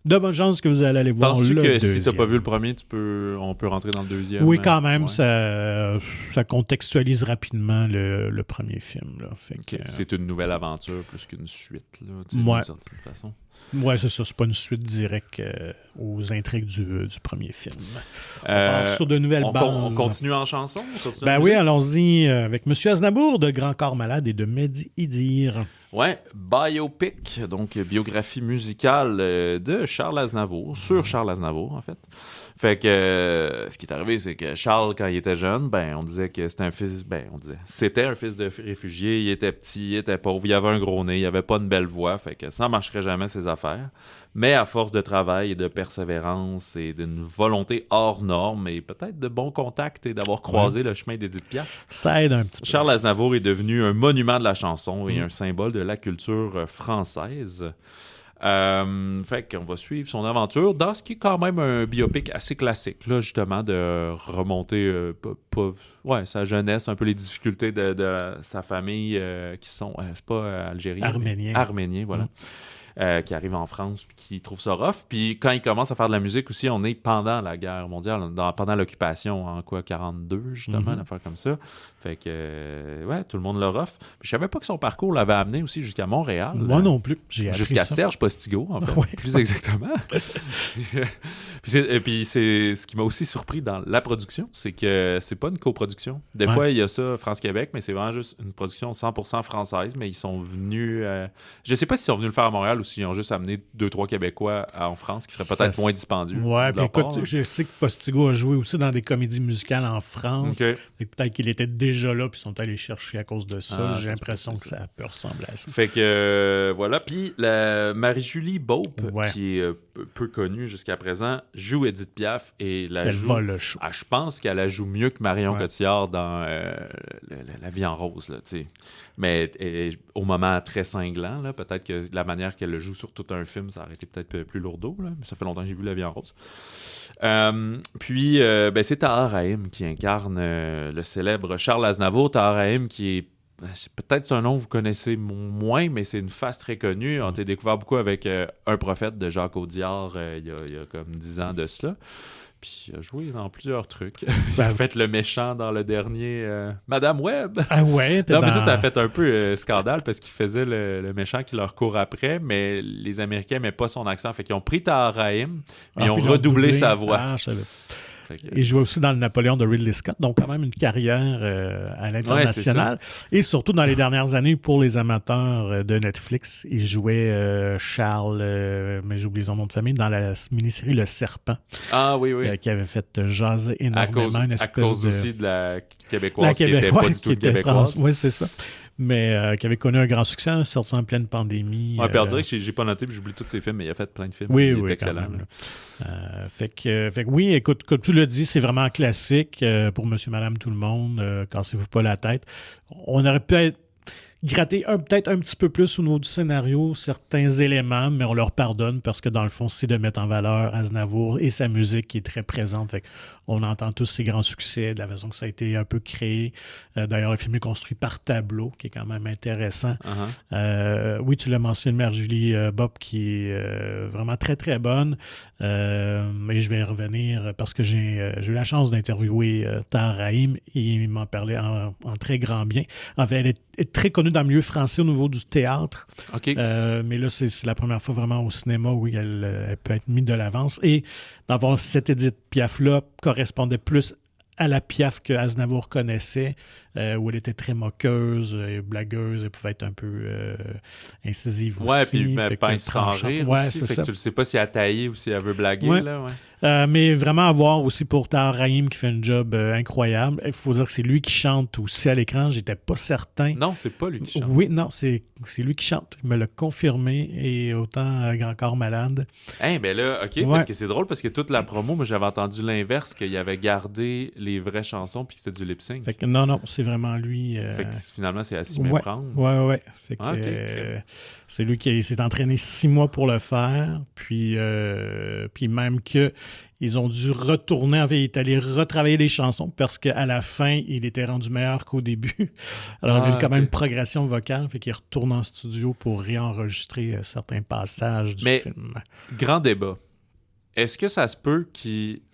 de bonnes chances que vous allez aller voir le deuxième. Penses-tu que si tu n'as pas vu le premier, on peut rentrer dans le deuxième? Oui, quand même. Ouais. Ça contextualise rapidement le premier film. Là. Fait que, c'est une nouvelle aventure plus qu'une suite, là, d'une certaine façon. Oui, c'est ça. C'est pas une suite directe aux intrigues du premier film. On passe sur de nouvelles bases. On continue en chanson? Oui, allons-y avec Monsieur Aznavour de Grand Corps Malade et de Mehdi Idir. Ouais, biopic, donc biographie musicale de Charles Aznavour, sur Charles Aznavour, en fait. Fait que ce qui est arrivé, c'est que Charles, quand il était jeune, on disait que c'était un fils, c'était un fils de réfugié, il était petit, il était pauvre, il avait un gros nez, il avait pas une belle voix, fait que ça ne marcherait jamais ses affaires. Mais à force de travail et de persévérance et d'une volonté hors norme et peut-être de bons contacts et d'avoir croisé le chemin d'Édith Piaf, ça aide un petit peu. Charles Aznavour est devenu un monument de la chanson et un symbole de la culture française. Fait qu'on va suivre son aventure dans ce qui est quand même un biopic assez classique, là, justement, de remonter sa jeunesse, un peu les difficultés de sa famille qui sont, c'est pas algérien, arménien, voilà. Qui arrive en France et qui trouve ça rough. Puis quand il commence à faire de la musique aussi, on est pendant la guerre mondiale, pendant l'occupation en 42, justement, une affaire comme ça. Fait que, tout le monde l'a rough. Puis je savais pas que son parcours l'avait amené aussi jusqu'à Montréal. Moi non plus. Jusqu'à Serge Postigo, en fait, plus exactement. Puis c'est ce qui m'a aussi surpris dans la production, c'est que c'est pas une coproduction. Des fois, il y a ça, France-Québec, mais c'est vraiment juste une production 100% française, mais ils sont venus... je sais pas s'ils sont venus le faire à Montréal ou s'ils ont juste amené 2-3 Québécois en France, qui serait peut-être moins dispendieux. Ouais, puis écoute, je sais que Postigo a joué aussi dans des comédies musicales en France. Et peut-être qu'il était déjà là, puis ils sont allés chercher à cause de ça. J'ai l'impression que ça peut ressembler à ça. Fait que, voilà. Puis la Marie-Julie Beaupe, qui est peu connue jusqu'à présent, joue Édith Piaf et la joue... Elle le show. Je pense qu'elle la joue mieux que Marion Cotillard dans La vie en rose, là, tu sais. Mais au moment très cinglant, là, peut-être que la manière qu'elle le joue sur tout un film, ça aurait été peut-être plus lourdeau, là, mais ça fait longtemps que j'ai vu La vie en rose. Puis, c'est Tahar Rahim qui incarne le célèbre Charles Aznavour. Tahar Rahim qui est peut-être un nom que vous connaissez moins, mais c'est une face très connue. On t'a découvert beaucoup avec Un prophète de Jacques Audiard il y a comme 10 ans de cela. Puis il a joué dans plusieurs trucs. Il a fait le méchant dans le dernier Madame Web. Ah ouais? Non, mais ça a fait un peu scandale parce qu'il faisait le méchant qui leur court après, mais les Américains n'aimaient pas son accent. Fait qu'ils ont pris Tahar Rahim, mais ils ont redoublé sa voix. Ah, je savais. Il jouait aussi dans le Napoléon de Ridley Scott, donc quand même une carrière à l'international. Et surtout dans les dernières années, pour les amateurs de Netflix, il jouait Charles, mais j'oublie son nom de famille, dans la mini-série Le Serpent. Ah oui. Qui avait fait jaser énormément. À cause aussi de la québécoise qui n'était pas du tout québécoise. Oui, c'est ça. Mais qui avait connu un grand succès, sorti en pleine pandémie. Ouais, puis on dirait que j'ai pas noté, puis j'oublie tous ses films, mais il a fait plein de films. Oui, il est excellent. Fait que oui, écoute, comme tu l'as dit, c'est vraiment classique pour monsieur, madame, tout le monde. Cassez-vous pas la tête. On aurait pu être... gratter peut-être un petit peu plus au niveau du scénario, certains éléments, mais on leur pardonne parce que dans le fond, c'est de mettre en valeur Aznavour et sa musique qui est très présente. Fait on entend tous ses grands succès, de la façon que ça a été un peu créé. D'ailleurs, le film est construit par tableau, qui est quand même intéressant. Oui, tu l'as mentionné, Mère-Julie Bopp, qui est vraiment très, très bonne. Mais je vais y revenir parce que j'ai eu la chance d'interviewer Tahar Rahim et il m'en parlait en très grand bien. En fait, elle est très connue dans le milieu français au niveau du théâtre. Okay. Mais là, c'est la première fois vraiment au cinéma où elle peut être mise de l'avance. Et d'avoir cette Édith Piaf-là correspondait plus à la Piaf que Aznavour connaissait, où elle était très moqueuse et blagueuse, elle pouvait être un peu incisive aussi. Ouais, puis pince sans rire aussi, fait que tu le sais pas si elle a taillé ou si elle veut blaguer. Ouais. Là, ouais. Mais vraiment à voir aussi pour Tahar Rahim qui fait un job incroyable. Il faut dire que c'est lui qui chante aussi à l'écran, j'étais pas certain. Non, c'est pas lui qui chante. Oui, non, c'est lui qui chante. Il me l'a confirmé et autant Grand Corps Malade. Ben là, OK, parce que c'est drôle parce que toute la promo, moi j'avais entendu l'inverse, qu'il avait gardé les vraies chansons puis c'était du lip-sync. Fait que non, c'est vraiment lui. Fait que finalement, c'est à s'y méprendre. Ouais. Fait que, c'est lui qui s'est entraîné 6 mois pour le faire. Puis même que ils ont dû retourner, en fait, il est allé retravailler les chansons parce qu'à la fin, il était rendu meilleur qu'au début. Alors, il y a quand même une progression vocale, fait qu'il retourne en studio pour réenregistrer certains passages du film. Grand débat. Est-ce que ça se peut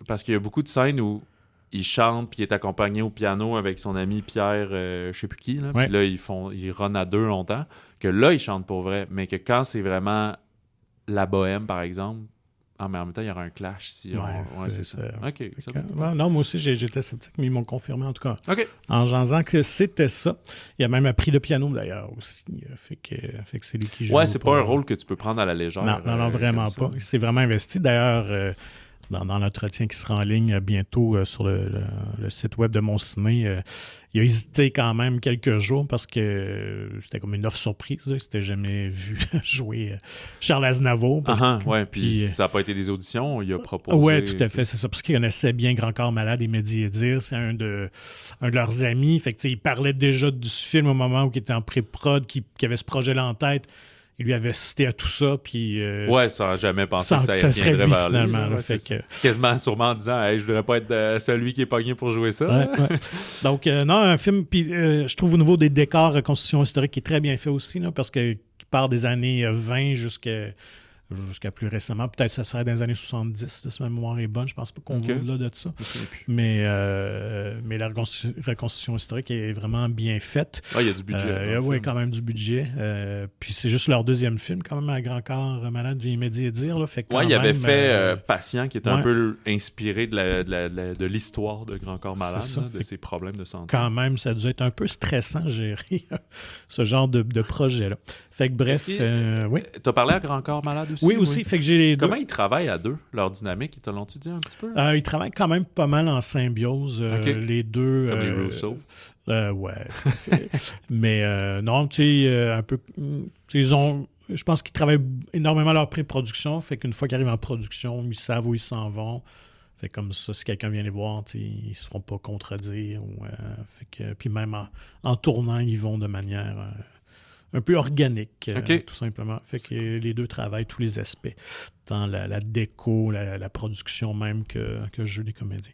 parce qu'il y a beaucoup de scènes où il chante puis il est accompagné au piano avec son ami Pierre, je sais plus qui, là. Puis là, ils run à 2 longtemps. Que là, il chante pour vrai, mais que quand c'est vraiment la bohème, par exemple, mais en même temps, il y aura un clash si c'est ça. OK. Non, moi aussi, j'étais sceptique, mais ils m'ont confirmé, en tout cas, OK. en jasant que c'était ça. Il a même appris le piano, d'ailleurs, aussi. Fait que c'est lui qui joue. Ouais, c'est pas un rôle que tu peux prendre à la légère. Non, vraiment pas. Il s'est vraiment investi. D'ailleurs, dans l'entretien qui sera en ligne bientôt sur le site web de Mon Ciné, il a hésité quand même quelques jours parce que c'était comme une offre surprise. Il s'était jamais vu jouer Charles Aznavour. Puis ça n'a pas été des auditions, il a proposé. Oui, tout à fait, c'est ça. Parce qu'il connaissait bien Grand Corps Malade et Mehdi Edir. C'est un de leurs amis. Fait que, il parlait déjà du film au moment où il était en pré-prod, qui avait ce projet-là en tête. Il lui avait assisté à tout ça, puis... ça n'a jamais pensé que ça serait lui, vers finalement. Lui, fait que... Quasiment sûrement en disant « Hey, je voudrais pas être celui qui est pogné pour jouer ça. » Donc, non, un film, puis je trouve au niveau des décors, reconstitution historique, qui est très bien fait aussi, là, parce qu'il part des années 20 jusqu'à plus récemment. Peut-être que ça serait dans les années 70, si ma mémoire est bonne. Je pense pas qu'on va au-delà de ça. Mais la reconstitution historique est vraiment bien faite. Il y a du budget. Oui, quand même du budget. Puis c'est juste leur deuxième film, quand même, à Grand Corps Malade, vient Mehdi Edir. Il avait fait Patient, qui était un peu inspiré de l'histoire de Grand Corps Malade, de ses problèmes de santé. Quand même, ça a dû être un peu stressant gérer ce genre de projet-là. Fait que bref, oui. T'as parlé à Grand Corps Malade aussi? Oui, aussi. Fait que j'ai les deux. Comment ils travaillent à deux, leur dynamique? Ils te l'ont-tu dit un petit peu? Ils travaillent quand même pas mal en symbiose, les deux. Comme les Rousseau? Ouais. Mais non, tu sais, un peu... Je pense qu'ils travaillent énormément à leur pré-production. Fait qu'une fois qu'ils arrivent en production, ils savent où ils s'en vont. Fait comme ça, si quelqu'un vient les voir, ils ne se feront pas contredire. Puis même en tournant, ils vont de manière... un peu organique, tout simplement. Fait que les deux travaillent tous les aspects, dans la déco, la production même que le jeu des comédiens.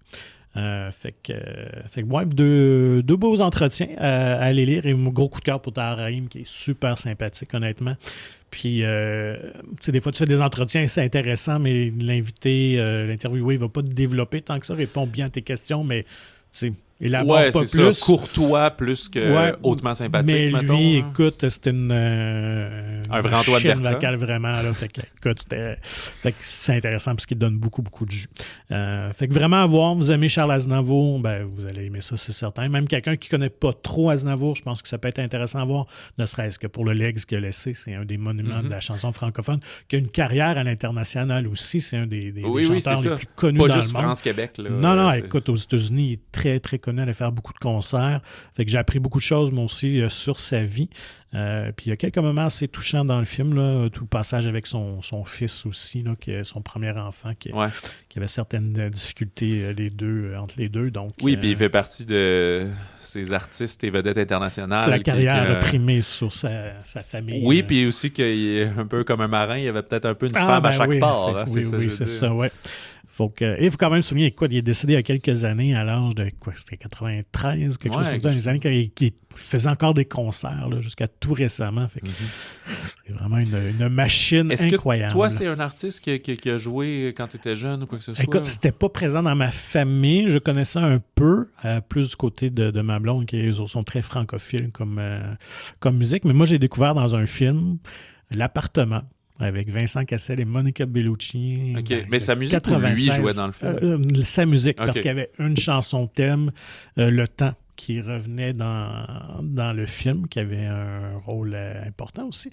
Fait que ouais, deux beaux entretiens à aller lire. Et mon gros coup de cœur pour Tahar Rahim, qui est super sympathique, honnêtement. Puis, des fois, tu fais des entretiens, c'est intéressant, mais l'invité, l'interviewé, il ne va pas te développer tant que ça, répond bien à tes questions, mais élabore pas plus. Ça, courtois plus que hautement sympathique, mais lui, mettons. Écoute, c'était un vrai Antoine Bertrand. Vocale, vraiment. Là, fait que c'est intéressant parce qu'il donne beaucoup, beaucoup de jus. Fait que vraiment à voir, vous aimez Charles Aznavour, vous allez aimer ça, c'est certain. Même quelqu'un qui ne connaît pas trop Aznavour, je pense que ça peut être intéressant à voir, ne serait-ce que pour le legs qu'il a laissé. C'est un des monuments de la chanson francophone, qui a une carrière à l'international aussi. C'est un des chanteurs les plus connus dans le monde. Pas juste France-Québec. Non, écoute, aux États-Unis, il est très, très connu. connu, allait faire beaucoup de concerts. Fait que j'ai appris beaucoup de choses, moi aussi, sur sa vie. Puis il y a quelques moments assez touchants dans le film, là, tout le passage avec son fils aussi, là, qui est son premier enfant, qui avait certaines difficultés entre les deux. Donc, oui, puis il fait partie de ces artistes et vedettes internationales. La carrière a primé sur sa famille. Oui, puis aussi qu'il est un peu comme un marin, il y avait peut-être un peu une femme à chaque part. C'est ça, oui. Il faut quand même se souvenir, il est décédé il y a quelques années à l'âge de, c'était 93, quelque chose comme ça, des années qu'il faisait encore des concerts là, jusqu'à tout récemment. Fait que c'est vraiment une machine incroyable. Est-ce que toi, c'est un artiste qui a joué quand tu étais jeune ou quoi que ce soit? Écoute, c'était pas présent dans ma famille. Je connaissais un peu, plus du côté de ma blonde, qui sont très francophiles comme musique. Mais moi, j'ai découvert dans un film L'Appartement, avec Vincent Cassel et Monica Bellucci. OK, mais sa musique pour lui jouait dans le film? Sa musique, parce qu'il y avait une chanson thème, Le Temps, qui revenait dans le film, qui avait un rôle important aussi.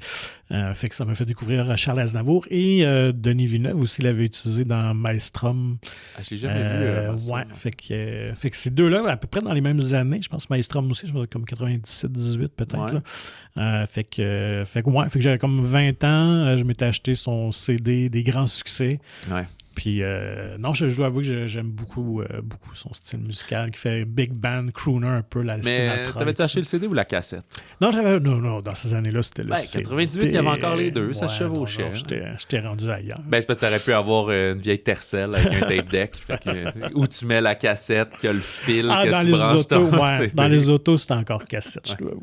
Fait que ça m'a fait découvrir Charles Aznavour et Denis Villeneuve aussi l'avait utilisé dans Maelstrom. Je l'ai jamais vu. Fait que ces deux-là, à peu près dans les mêmes années, je pense Maelstrom aussi, je pense comme 97-18 peut-être. Là. Fait que j'avais comme 20 ans, je m'étais acheté son CD des grands succès. Ouais. Puis, non, je dois avouer que j'aime beaucoup son style musical, qui fait big band, crooner un peu, la Sinatra. Mais t'avais-tu acheté le CD ou la cassette? Non, dans ces années-là, c'était le CD. 98, il y avait encore les deux, ça se chevauchait. J'étais rendu ailleurs. C'est parce que t'aurais pu avoir une vieille Tercel avec un tape deck, où tu mets la cassette, qu'il y a le fil que tu branches ton... Dans les autos, c'était encore cassette, je dois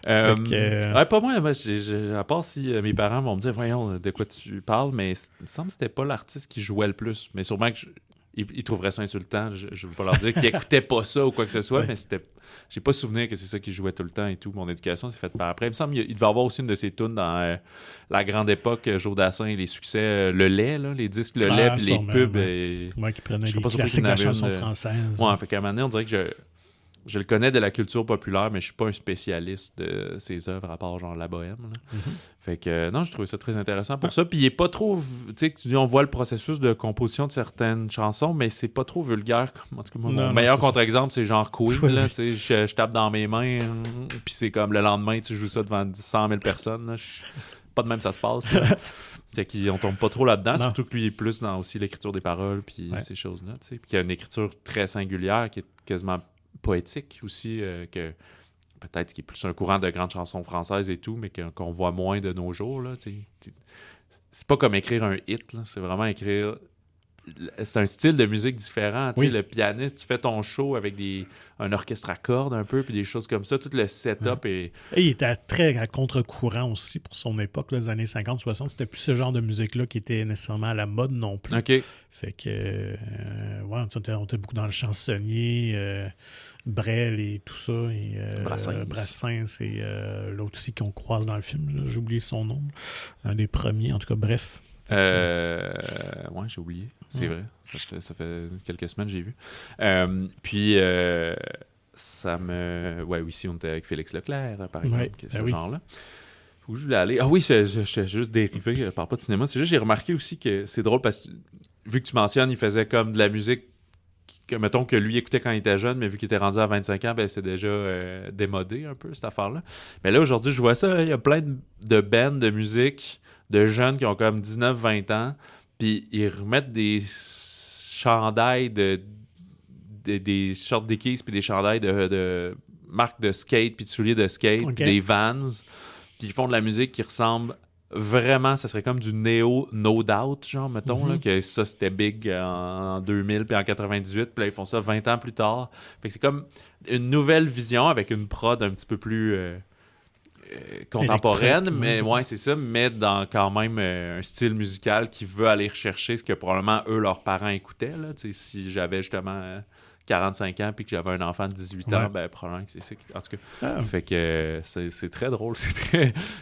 avouer. Pas moi, à part si mes parents vont me dire, voyons, de quoi tu parles, mais il me semble que c'était pas l'artiste qui jouait le plus, mais sûrement qu'ils trouveraient ça insultant, je ne veux pas leur dire qu'ils écoutaient pas ça ou quoi que ce soit, mais j'ai pas souvenir que c'est ça qu'ils jouaient tout le temps et tout. Mon éducation s'est faite par après. Il me semble qu'il devait avoir aussi une de ses tunes dans la grande époque, Joe Dassin et les succès, le lait, là, les disques le lait puis les pubs. Qui prenaient les classiques de la chanson française. Fait qu'à un moment donné, on dirait que je le connais de la culture populaire, mais je suis pas un spécialiste de ses œuvres à part genre La Bohème. Là. Fait que non, je trouvais ça très intéressant pour ça. Puis il est pas trop, tu sais, on voit le processus de composition de certaines chansons, mais c'est pas trop vulgaire. En tout cas, mon meilleur contre-exemple, c'est genre Queen. Là, tu sais, je tape dans mes mains, puis c'est comme le lendemain, tu joues ça devant 100 000 personnes. Là. Pas de même ça se passe. Fait qu'on tombe pas trop là-dedans, surtout que lui est plus dans aussi l'écriture des paroles, puis ces choses-là. Puis il y a une écriture très singulière qui est quasiment poétique aussi, que peut-être qui est plus un courant de grandes chansons françaises et tout, mais qu'on voit moins de nos jours. Là, c'est pas comme écrire un hit, là, c'est vraiment écrire... C'est un style de musique différent. Le pianiste, tu fais ton show avec un orchestre à cordes un peu, puis des choses comme ça. Tout le setup est... Et il était très à contre-courant aussi pour son époque, là, les années 50-60. C'était plus ce genre de musique-là qui était nécessairement à la mode non plus. OK. Fait que, on était beaucoup dans le chansonnier, Brel et tout ça. Et, Brassens et l'autre aussi qu'on croise dans le film. Là, j'ai oublié son nom. Un des premiers, en tout cas, bref. J'ai oublié. C'est vrai. Ça fait quelques semaines que j'ai vu. Puis, ça me... Ouais, ici, on était avec Félix Leclerc, par exemple, ce genre-là. Où je voulais aller? Ah oui, j'étais juste dérivé, je parle pas de cinéma. C'est juste, j'ai remarqué aussi que c'est drôle parce que, vu que tu mentionnes, il faisait comme de la musique mettons que lui écoutait quand il était jeune, mais vu qu'il était rendu à 25 ans, c'est déjà démodé un peu, cette affaire-là. Mais là, aujourd'hui, je vois ça, il y a plein de bands de musique de jeunes qui ont comme 19-20 ans, puis ils remettent des chandails des shorts Dickies, puis des chandails de marques de skate, puis de souliers de skate, puis des Vans, puis ils font de la musique qui ressemble vraiment, ça serait comme du néo No Doubt, genre, mettons, là, que ça, c'était big en 2000 puis en 98, puis là, ils font ça 20 ans plus tard. Fait que c'est comme une nouvelle vision avec une prod un petit peu plus contemporaine, mais c'est ça, mais dans quand même un style musical qui veut aller rechercher ce que probablement eux, leurs parents écoutaient, là. Tu sais, si j'avais justement 45 ans puis que j'avais un enfant de 18 ans, probablement que c'est ça. En tout cas, fait que c'est très drôle.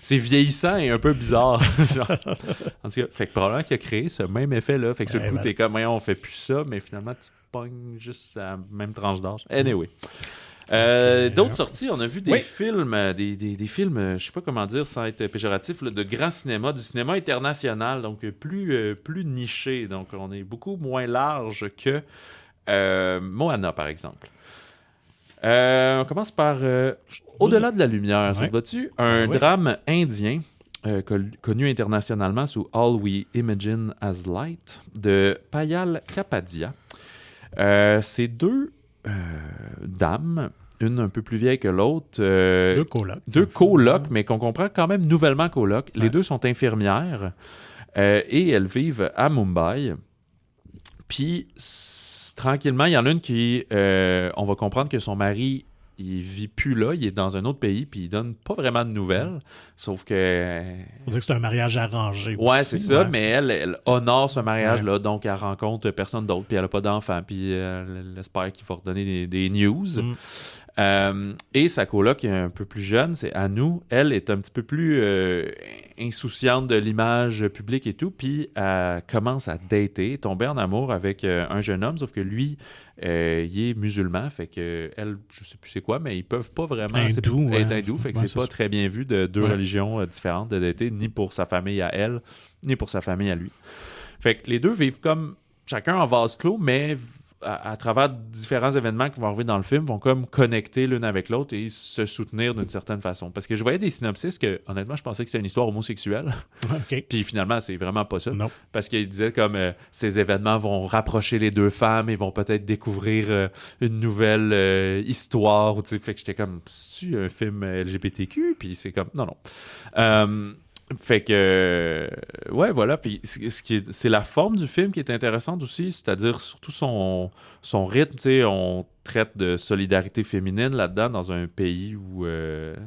C'est vieillissant et un peu bizarre. Genre. En tout cas, fait que probablement qu'il a créé ce même effet-là. Fait que sur le coup, t'es comme, on fait plus ça, mais finalement, tu pognes juste à la même tranche d'âge. Anyway. D'autres sorties, on a vu des films, des films, je sais pas comment dire sans être péjoratif, là, de grand cinéma, du cinéma international, donc plus niché. Donc, on est beaucoup moins large que Moana, par exemple. On commence par Au-delà de la lumière, ça te va-tu? Un drame indien connu internationalement sous All We Imagine as Light de Payal Kapadia. C'est deux dames, une un peu plus vieille que l'autre. Deux colocs, mais qu'on comprend quand même nouvellement colocs. Les deux sont infirmières et elles vivent à Mumbai. Puis, tranquillement, il y en a une qui... on va comprendre que son mari, il vit plus là, il est dans un autre pays, puis il donne pas vraiment de nouvelles, sauf que... On dirait que c'est un mariage arrangé aussi. Ouais, c'est ça, mais elle honore ce mariage-là, donc elle rencontre personne d'autre, puis elle a pas d'enfant, puis elle espère qu'il va redonner des news. Et sa coloc, qui est un peu plus jeune, c'est Anu. Elle est un petit peu plus insouciante de l'image publique et tout, puis elle commence à dater, tomber en amour avec un jeune homme, sauf que lui, il est musulman, fait que elle, je sais plus c'est quoi, mais ils peuvent pas vraiment être hindous, fait que c'est pas très bien vu de deux religions différentes de dater, ni pour sa famille à elle, ni pour sa famille à lui. Fait que les deux vivent comme chacun en vase clos, mais à travers différents événements qui vont arriver dans le film, vont comme connecter l'une avec l'autre et se soutenir d'une certaine façon. Parce que je voyais des synopsis que, honnêtement, je pensais que c'était une histoire homosexuelle. Okay. Puis finalement, c'est vraiment pas ça. Non. Parce qu'il disait comme ces événements vont rapprocher les deux femmes et vont peut-être découvrir une nouvelle histoire. Fait que j'étais comme, c'est un film LGBTQ? Puis c'est comme, non. Fait que, ouais, voilà. Puis c'est la forme du film qui est intéressante aussi, c'est-à-dire surtout son rythme. Tu sais, on traite de solidarité féminine là-dedans dans un pays où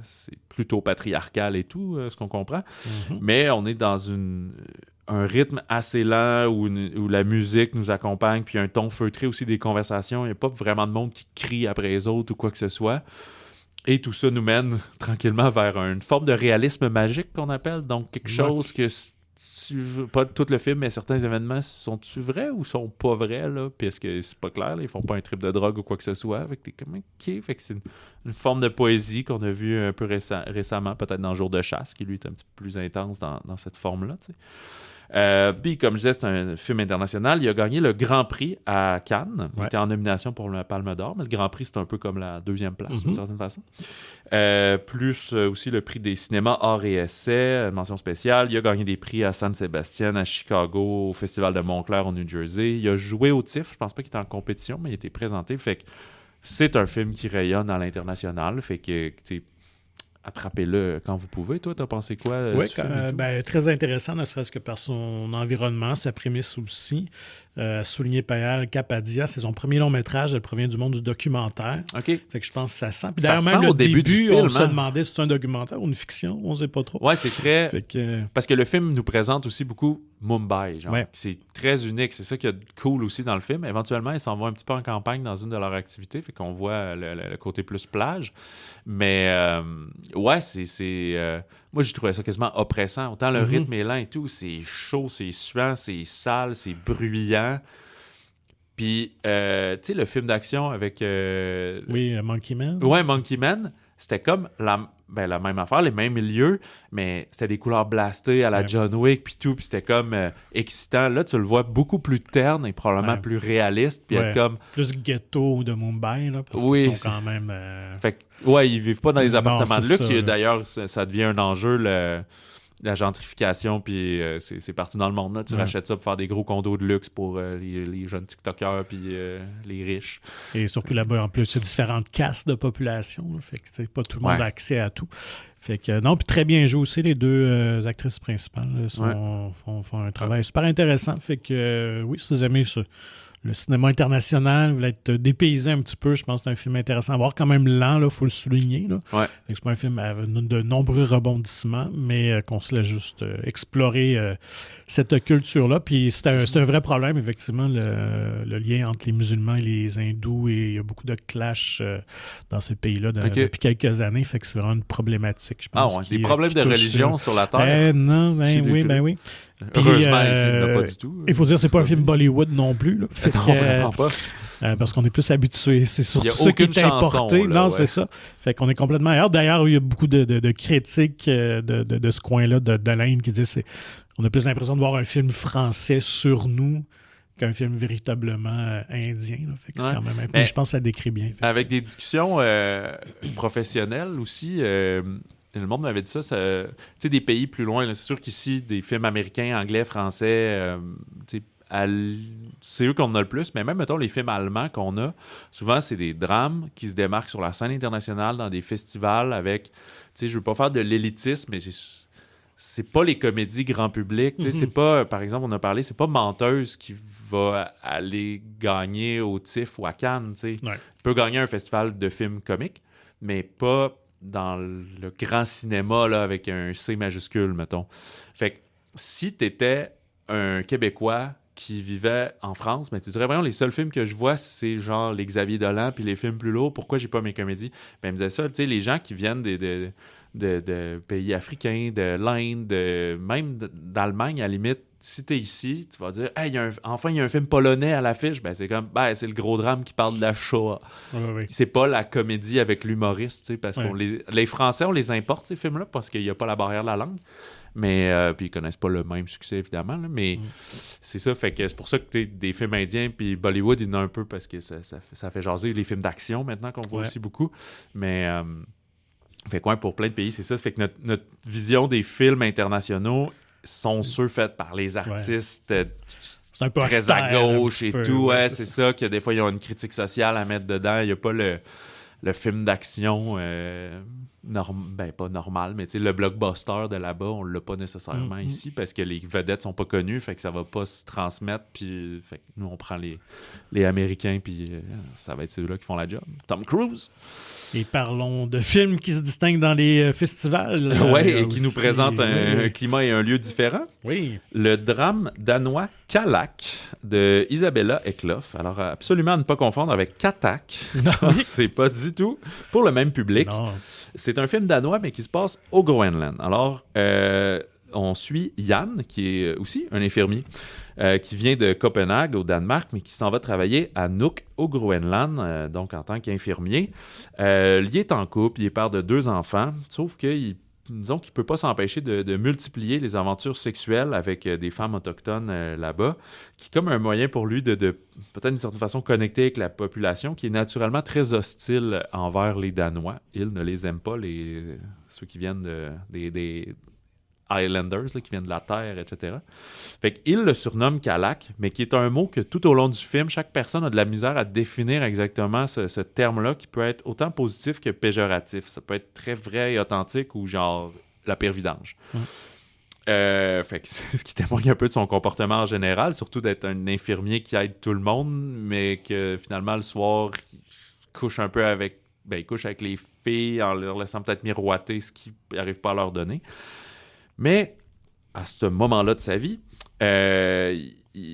c'est plutôt patriarcal et tout, ce qu'on comprend. Mm-hmm. Mais on est dans un rythme assez lent où la musique nous accompagne, puis un ton feutré aussi des conversations. Il n'y a pas vraiment de monde qui crie après les autres ou quoi que ce soit. Et tout ça nous mène tranquillement vers une forme de réalisme magique qu'on appelle. Donc, quelque chose que, pas tout le film, mais certains événements, sont-tu vrais ou sont pas vrais, là? Puis est-ce que c'est pas clair, là? Ils font pas un trip de drogue ou quoi que ce soit. Fait que t'es comme, OK. Fait que c'est une forme de poésie qu'on a vue un peu récemment, peut-être dans Jour de chasse, qui lui est un petit peu plus intense dans cette forme-là, tu sais. Puis, comme je disais, c'est un film international. Il a gagné le Grand Prix à Cannes. Il était en nomination pour le Palme d'Or, mais le Grand Prix, c'est un peu comme la deuxième place, d'une certaine façon. Plus aussi le prix des cinémas Arts et Essais, mention spéciale. Il a gagné des prix à San Sebastian, à Chicago, au Festival de Montclair au New Jersey. Il a joué au TIFF. Je pense pas qu'il était en compétition, mais il a été présenté. Fait que c'est un film qui rayonne à l'international. Fait que, tu sais, attrapez-le quand vous pouvez. Toi, t'as pensé quoi du film? Très intéressant, ne serait-ce que par son environnement, sa prémisse aussi. Souligné Payal Kapadia, c'est son premier long métrage, elle provient du monde du documentaire. OK. Fait que je pense que ça sent. Puis ça d'ailleurs, sent même le au début du film, on se demandait si c'est un documentaire ou une fiction, on ne sait pas trop. Ouais, c'est très... Parce que le film nous présente aussi beaucoup Mumbai, genre. Ouais. C'est très unique, c'est ça qui est cool aussi dans le film. Éventuellement, ils s'en vont un petit peu en campagne dans une de leurs activités, fait qu'on voit le côté plus plage. Mais ouais, moi, j'ai trouvé ça quasiment oppressant. Autant le rythme est lent et tout, c'est chaud, c'est suant, c'est sale, c'est bruyant. Puis, tu sais, le film d'action avec... Monkey Man. Ouais, Monkey Man, c'était comme la même affaire, les mêmes lieux, mais c'était des couleurs blastées à la John Wick, puis tout, puis c'était comme excitant. Là, tu le vois beaucoup plus terne et probablement plus réaliste, puis comme... Plus ghetto de Mumbai, là, parce qu'ils sont quand même... Fait que, ouais, ils vivent pas dans les appartements de luxe. D'ailleurs, ça devient un enjeu, la gentrification, puis c'est partout dans le monde. Là. Tu rachètes ça pour faire des gros condos de luxe pour les jeunes TikTokers puis les riches. Et surtout là-bas, en plus, il y a différentes castes de population. Là, fait que pas tout le monde a accès à tout. Fait que non, puis très bien joué aussi, les deux actrices principales là, font un travail super intéressant. Fait que oui, si vous aimez ça. Le cinéma international voulait être dépaysé un petit peu. Je pense que c'est un film intéressant à voir, quand même lent, il faut le souligner. Là. Ouais. C'est pas un film avec de nombreux rebondissements, mais qu'on se laisse juste explorer cette culture-là. Puis c'est un vrai problème, effectivement, le lien entre les musulmans et les hindous. Et il y a beaucoup de clash dans ces pays-là depuis quelques années. Fait que c'est vraiment une problématique, je pense. Des problèmes de religion sur la Terre. Oui. Puis, heureusement, ici, il n'y en a pas du tout. Il faut dire que c'est pas un film Bollywood non plus. Là. Non, vraiment pas. Parce qu'on est plus habitué. C'est surtout ça qui est importé. Là, c'est ça. Fait qu'on est complètement ailleurs. D'ailleurs, il y a beaucoup de critiques de ce coin-là de l'Inde qui disent on a plus l'impression de voir un film français sur nous qu'un film véritablement indien. Là. Fait que c'est quand même un peu, je pense que ça décrit bien. Avec des discussions professionnelles aussi, le monde m'avait dit ça, tu sais, des pays plus loin, là, c'est sûr qu'ici, des films américains, anglais, français, c'est eux qu'on a le plus, mais même, mettons, les films allemands qu'on a, souvent, c'est des drames qui se démarquent sur la scène internationale dans des festivals avec, tu sais, je veux pas faire de l'élitisme, mais c'est pas les comédies grand public, tu sais, c'est pas, par exemple, on a parlé, c'est pas Menteuse qui va aller gagner au TIFF ou à Cannes, tu sais. Ouais. Tu peux gagner un festival de films comiques, mais pas dans le grand cinéma, là, avec un C majuscule, mettons. Fait que si t'étais un Québécois qui vivait en France, mais tu dirais vraiment les seuls films que je vois, c'est genre les Xavier Dolan puis les films plus lourds, pourquoi j'ai pas mes comédies? Ben, il me disait ça, tu sais, les gens qui viennent de pays africains, de l'Inde, même d'Allemagne, à la limite, si t'es ici, tu vas dire « Hey, il y a un film polonais à l'affiche. » Ben, c'est comme, c'est le gros drame qui parle de la Shoah. Oui. C'est pas la comédie avec l'humoriste, tu sais, parce que les Français, on les importe, ces films-là, parce qu'il n'y a pas la barrière de la langue. Mais puis ils connaissent pas le même succès, évidemment, là, mais c'est ça, fait que c'est pour ça que des films indiens puis Bollywood, il y en a un peu parce que ça fait jaser les films d'action maintenant qu'on voit aussi beaucoup, mais fait quoi, pour plein de pays, c'est ça, fait que notre vision des films internationaux sont ceux faits par les artistes c'est un peu très austère, à gauche et peu, tout, c'est ça, que des fois ils ont une critique sociale à mettre dedans, il n'y a pas le film d'action pas normal, mais tu sais, le blockbuster de là-bas, on l'a pas nécessairement ici parce que les vedettes sont pas connues, fait que ça va pas se transmettre, puis fait que nous, on prend les Américains, puis ça va être ceux-là qui font la job. Tom Cruise! Et parlons de films qui se distinguent dans les festivals. Et qui nous présentent un climat et un lieu différent. Oui. Le drame danois Kalak de Isabella Ecklof. Alors, absolument à ne pas confondre avec Katak. C'est pas du tout pour le même public. Non. C'est un film danois, mais qui se passe au Groenland. Alors, on suit Jan, qui est aussi un infirmier, qui vient de Copenhague, au Danemark, mais qui s'en va travailler à Nuuk, au Groenland, donc en tant qu'infirmier. Il est en couple, il est père de 2 enfants, sauf disons qu'il ne peut pas s'empêcher de multiplier les aventures sexuelles avec des femmes autochtones là-bas, qui est comme un moyen pour lui de peut-être d'une certaine façon connecter avec la population, qui est naturellement très hostile envers les Danois. Il ne les aime pas, ceux qui viennent des Islanders, là, qui viennent de la Terre, etc. Fait qu'il le surnomme Kalak, mais qui est un mot que tout au long du film, chaque personne a de la misère à définir exactement ce terme-là, qui peut être autant positif que péjoratif. Ça peut être très vrai et authentique ou genre la pire vidange. Fait que c'est ce qui témoigne un peu de son comportement en général, surtout d'être un infirmier qui aide tout le monde, mais que finalement, le soir, il couche un peu avec... il couche avec les filles en leur laissant peut-être miroiter ce qu'il n'arrive pas à leur donner. Mais à ce moment-là de sa vie,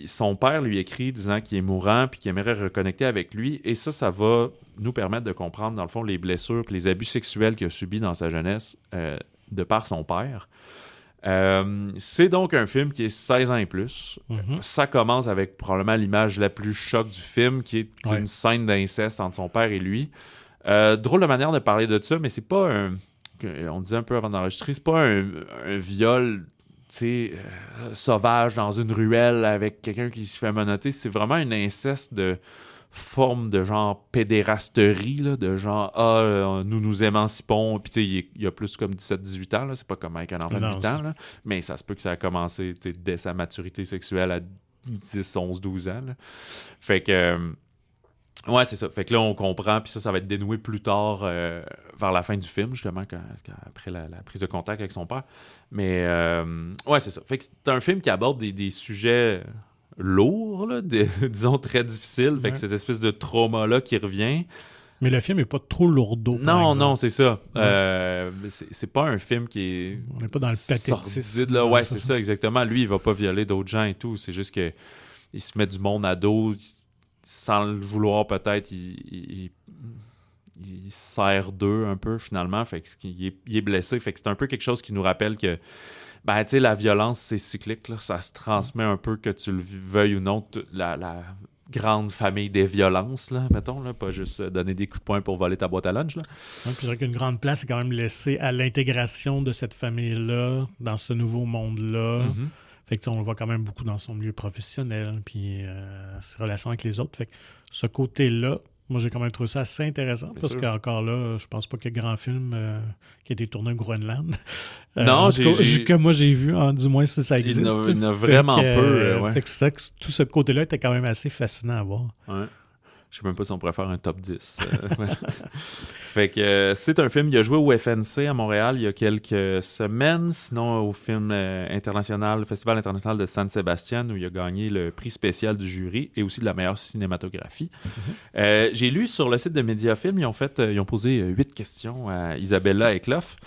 son père lui écrit disant qu'il est mourant puis qu'il aimerait reconnecter avec lui. Et ça va nous permettre de comprendre, dans le fond, les blessures et les abus sexuels qu'il a subis dans sa jeunesse de par son père. C'est donc un film qui est 16 ans et plus. Ça commence avec probablement l'image la plus choc du film, qui est une scène d'inceste entre son père et lui. Drôle de manière de parler de ça, mais c'est pas un... On disait un peu avant d'enregistrer, c'est pas un viol, sauvage dans une ruelle avec quelqu'un qui se fait menotter. C'est vraiment un inceste de forme de genre pédérasterie, là, de genre nous nous émancipons. Puis tu sais, il y a plus comme 17-18 ans, là, c'est pas comme avec un enfant de 8 ans, là, mais ça se peut que ça a commencé dès sa maturité sexuelle à 10, 11, 12 ans. Là. Fait que... ouais, c'est ça. Fait que là, on comprend, puis ça va être dénoué plus tard, vers la fin du film, justement, après la prise de contact avec son père. Mais, ouais, c'est ça. Fait que c'est un film qui aborde des sujets lourds, là, disons très difficiles. Fait que cette espèce de trauma-là qui revient. Mais le film n'est pas trop lourdeau. Non, c'est ça. C'est pas un film qui est... On n'est pas dans le pathétisme. Là. Ouais, c'est ça, exactement. Lui, il va pas violer d'autres gens et tout. C'est juste que il se met du monde à dos... sans le vouloir peut-être, il sert d'eux un peu finalement, fait que il est blessé, fait que c'est un peu quelque chose qui nous rappelle que tu sais, la violence c'est cyclique, là, ça se transmet un peu que tu le veuilles ou non, la grande famille des violences, là, mettons, là, pas juste donner des coups de poing pour voler ta boîte à lunch. Là. Donc, je dirais qu'une grande place est quand même laissée à l'intégration de cette famille-là dans ce nouveau monde-là. Fait que, on le voit quand même beaucoup dans son milieu professionnel, puis ses relations avec les autres. Fait que ce côté-là, moi, j'ai quand même trouvé ça assez intéressant, parce qu'encore là, je pense pas qu'il y ait grand film qui a été tourné au Groenland. Non, que moi j'ai vu, du moins si ça existe. Il y en a vraiment peu. Fait que tout ce côté-là était quand même assez fascinant à voir. Ouais. Je sais même pas si on pourrait faire un top 10. Fait que c'est un film, il a joué au FNC à Montréal il y a quelques semaines, sinon au film international, le Festival international de San Sebastian, où il a gagné le prix spécial du jury et aussi de la meilleure cinématographie. J'ai lu sur le site de Mediafilm, ils ont posé 8 questions à Isabella Eklof.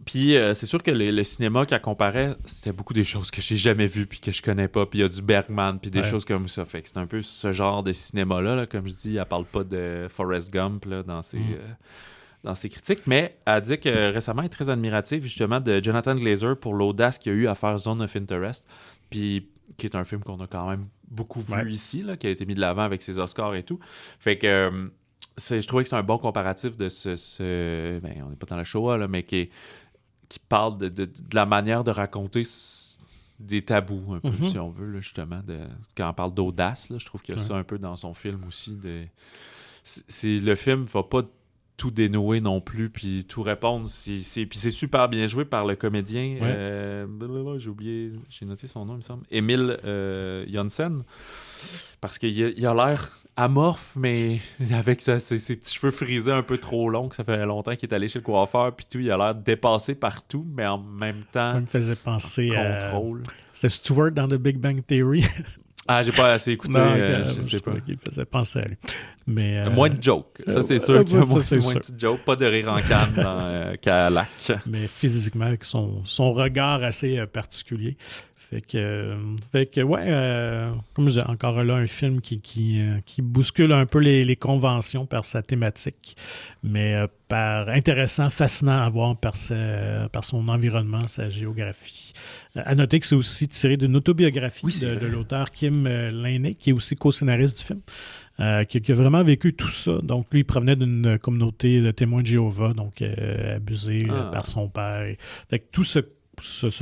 Puis c'est sûr que le cinéma qu'elle comparait, c'était beaucoup des choses que j'ai jamais vues puis que je connais pas. Puis il y a du Bergman puis des choses comme ça. Fait que c'est un peu ce genre de cinéma-là. Là, comme je dis, elle parle pas de Forrest Gump là, dans ses critiques. Mais elle dit que récemment, elle est très admirative justement de Jonathan Glazer pour l'audace qu'il a eu à faire Zone of Interest. Puis qui est un film qu'on a quand même beaucoup vu ici, là, qui a été mis de l'avant avec ses Oscars et tout. Fait que je trouvais que c'est un bon comparatif de ben, on n'est pas dans la Shoah, là, mais qui parle de la manière de raconter des tabous, un peu, si on veut, là, justement. Quand on parle d'audace, là, je trouve qu'il y a ça un peu dans son film aussi. Le film ne va pas tout dénouer non plus, puis tout répondre. Puis c'est super bien joué par le comédien. J'ai noté son nom, il me semble. Emil Janssen. Parce qu'il a l'air amorphe, mais avec ses petits cheveux frisés un peu trop longs, que ça fait longtemps qu'il est allé chez le coiffeur, puis tout, il a l'air dépassé partout, mais en même temps, ça me faisait penser contrôle. C'était Stewart dans The Big Bang Theory. Ah, j'ai pas assez écouté, je sais pas. Il faisait penser à lui. Mais, moins de jokes, ça c'est sûr. Moins de petites jokes, pas de rire en canne dans Calac. Mais physiquement, avec son regard assez particulier. Fait que ouais, comme je disais, encore là, un film qui bouscule un peu les conventions par sa thématique, mais par intéressant, fascinant à voir par son environnement, sa géographie. À noter que c'est aussi tiré d'une autobiographie de l'auteur Kim Laney, qui est aussi co-scénariste du film. Qui a vraiment vécu tout ça. Donc, lui, il provenait d'une communauté de témoins de Jéhovah, donc abusé par son père. Fait que tout ce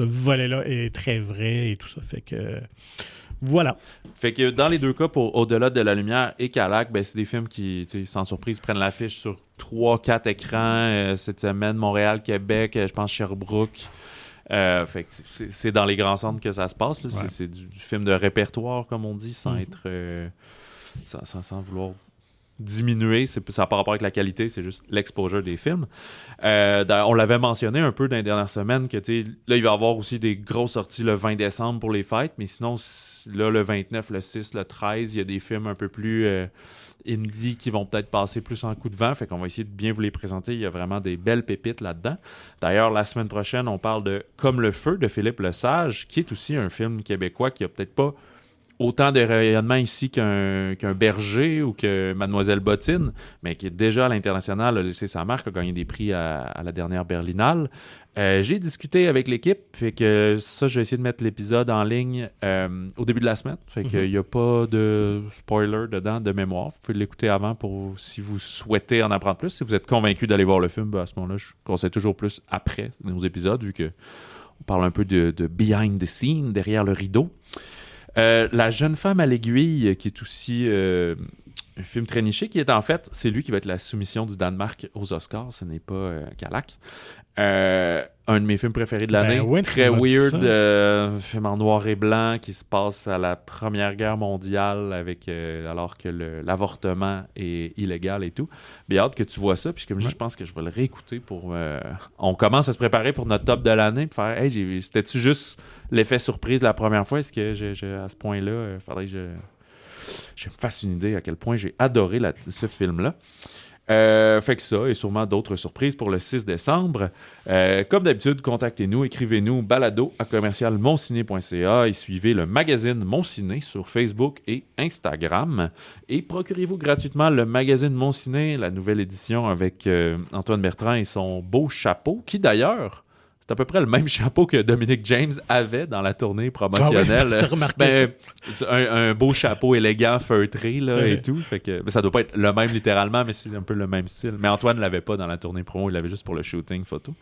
volet-là est très vrai et tout ça. Fait que voilà. Fait que dans les deux cas, pour Au-delà de la lumière et Calac, ben, c'est des films qui, sans surprise, prennent l'affiche sur 3-4 écrans cette semaine. Montréal, Québec, je pense Sherbrooke. Fait que c'est dans les grands centres que ça se passe. Là. Ouais. C'est du film de répertoire, comme on dit, sans être... sans vouloir diminuer, ça n'a pas rapport avec la qualité, c'est juste l'exposure des films. On l'avait mentionné un peu dans les dernières semaines que là, il va y avoir aussi des grosses sorties le 20 décembre pour les fêtes, mais sinon, là, le 29, le 6, le 13, il y a des films un peu plus indie qui vont peut-être passer plus en coup de vent, fait qu'on va essayer de bien vous les présenter. Il y a vraiment des belles pépites là-dedans. D'ailleurs, la semaine prochaine, on parle de Comme le feu de Philippe Lesage, qui est aussi un film québécois qui a peut-être pas autant de rayonnement ici qu'un Berger ou que Mademoiselle Bottine, mais qui est déjà à l'international, a laissé sa marque, a gagné des prix à la dernière Berlinale. J'ai discuté avec l'équipe, fait que ça, je vais essayer de mettre l'épisode en ligne au début de la semaine. Fait qu'il n'y a pas de spoiler dedans de mémoire. Vous pouvez l'écouter avant si vous souhaitez en apprendre plus. Si vous êtes convaincu d'aller voir le film, à ce moment-là, je conseille toujours plus après nos épisodes, vu qu'on parle un peu de behind the scene, derrière le rideau. La jeune femme à l'aiguille, qui est aussi un film très niché, qui est en fait, c'est lui qui va être la soumission du Danemark aux Oscars, ce n'est pas Calac. Un de mes films préférés de l'année, très weird, film en noir et blanc qui se passe à la Première Guerre mondiale alors que l'avortement est illégal et tout. Bien hâte que tu vois ça, puis comme je pense que je vais le réécouter pour... on commence à se préparer pour notre top de l'année, puis faire, hey, c'était-tu juste l'effet surprise la première fois? Est-ce que à ce point-là, il faudrait que je me fasse une idée à quel point j'ai adoré ce film-là. Fait que ça, et sûrement d'autres surprises pour le 6 décembre. Comme d'habitude, contactez-nous, écrivez-nous balado@commercialmonciné.ca et suivez le magazine Mon Ciné sur Facebook et Instagram. Et procurez-vous gratuitement le magazine Mon Ciné, la nouvelle édition avec Antoine Bertrand et son beau chapeau, qui d'ailleurs... C'est à peu près le même chapeau que Dominic James avait dans la tournée promotionnelle. Ah oui, t'as remarqué ça. Un beau chapeau élégant, feutré là, et tout. Fait que, ça doit pas être le même littéralement, mais c'est un peu le même style. Mais Antoine l'avait pas dans la tournée promo, il l'avait juste pour le shooting photo.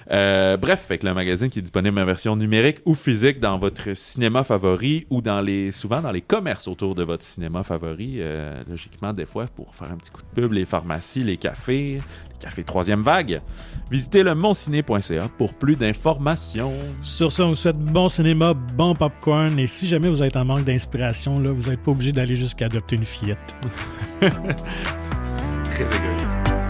Bref, fait que le magazine qui est disponible en version numérique ou physique dans votre cinéma favori ou souvent dans les commerces autour de votre cinéma favori. Logiquement, des fois, pour faire un petit coup de pub, les pharmacies, les cafés troisième vague. Visitez le monciné.ca pour plus d'informations. Sur ça, on vous souhaite bon cinéma, bon popcorn. Et si jamais vous êtes en manque d'inspiration, là, vous n'êtes pas obligé d'aller jusqu'à adopter une fillette. Très égoïste.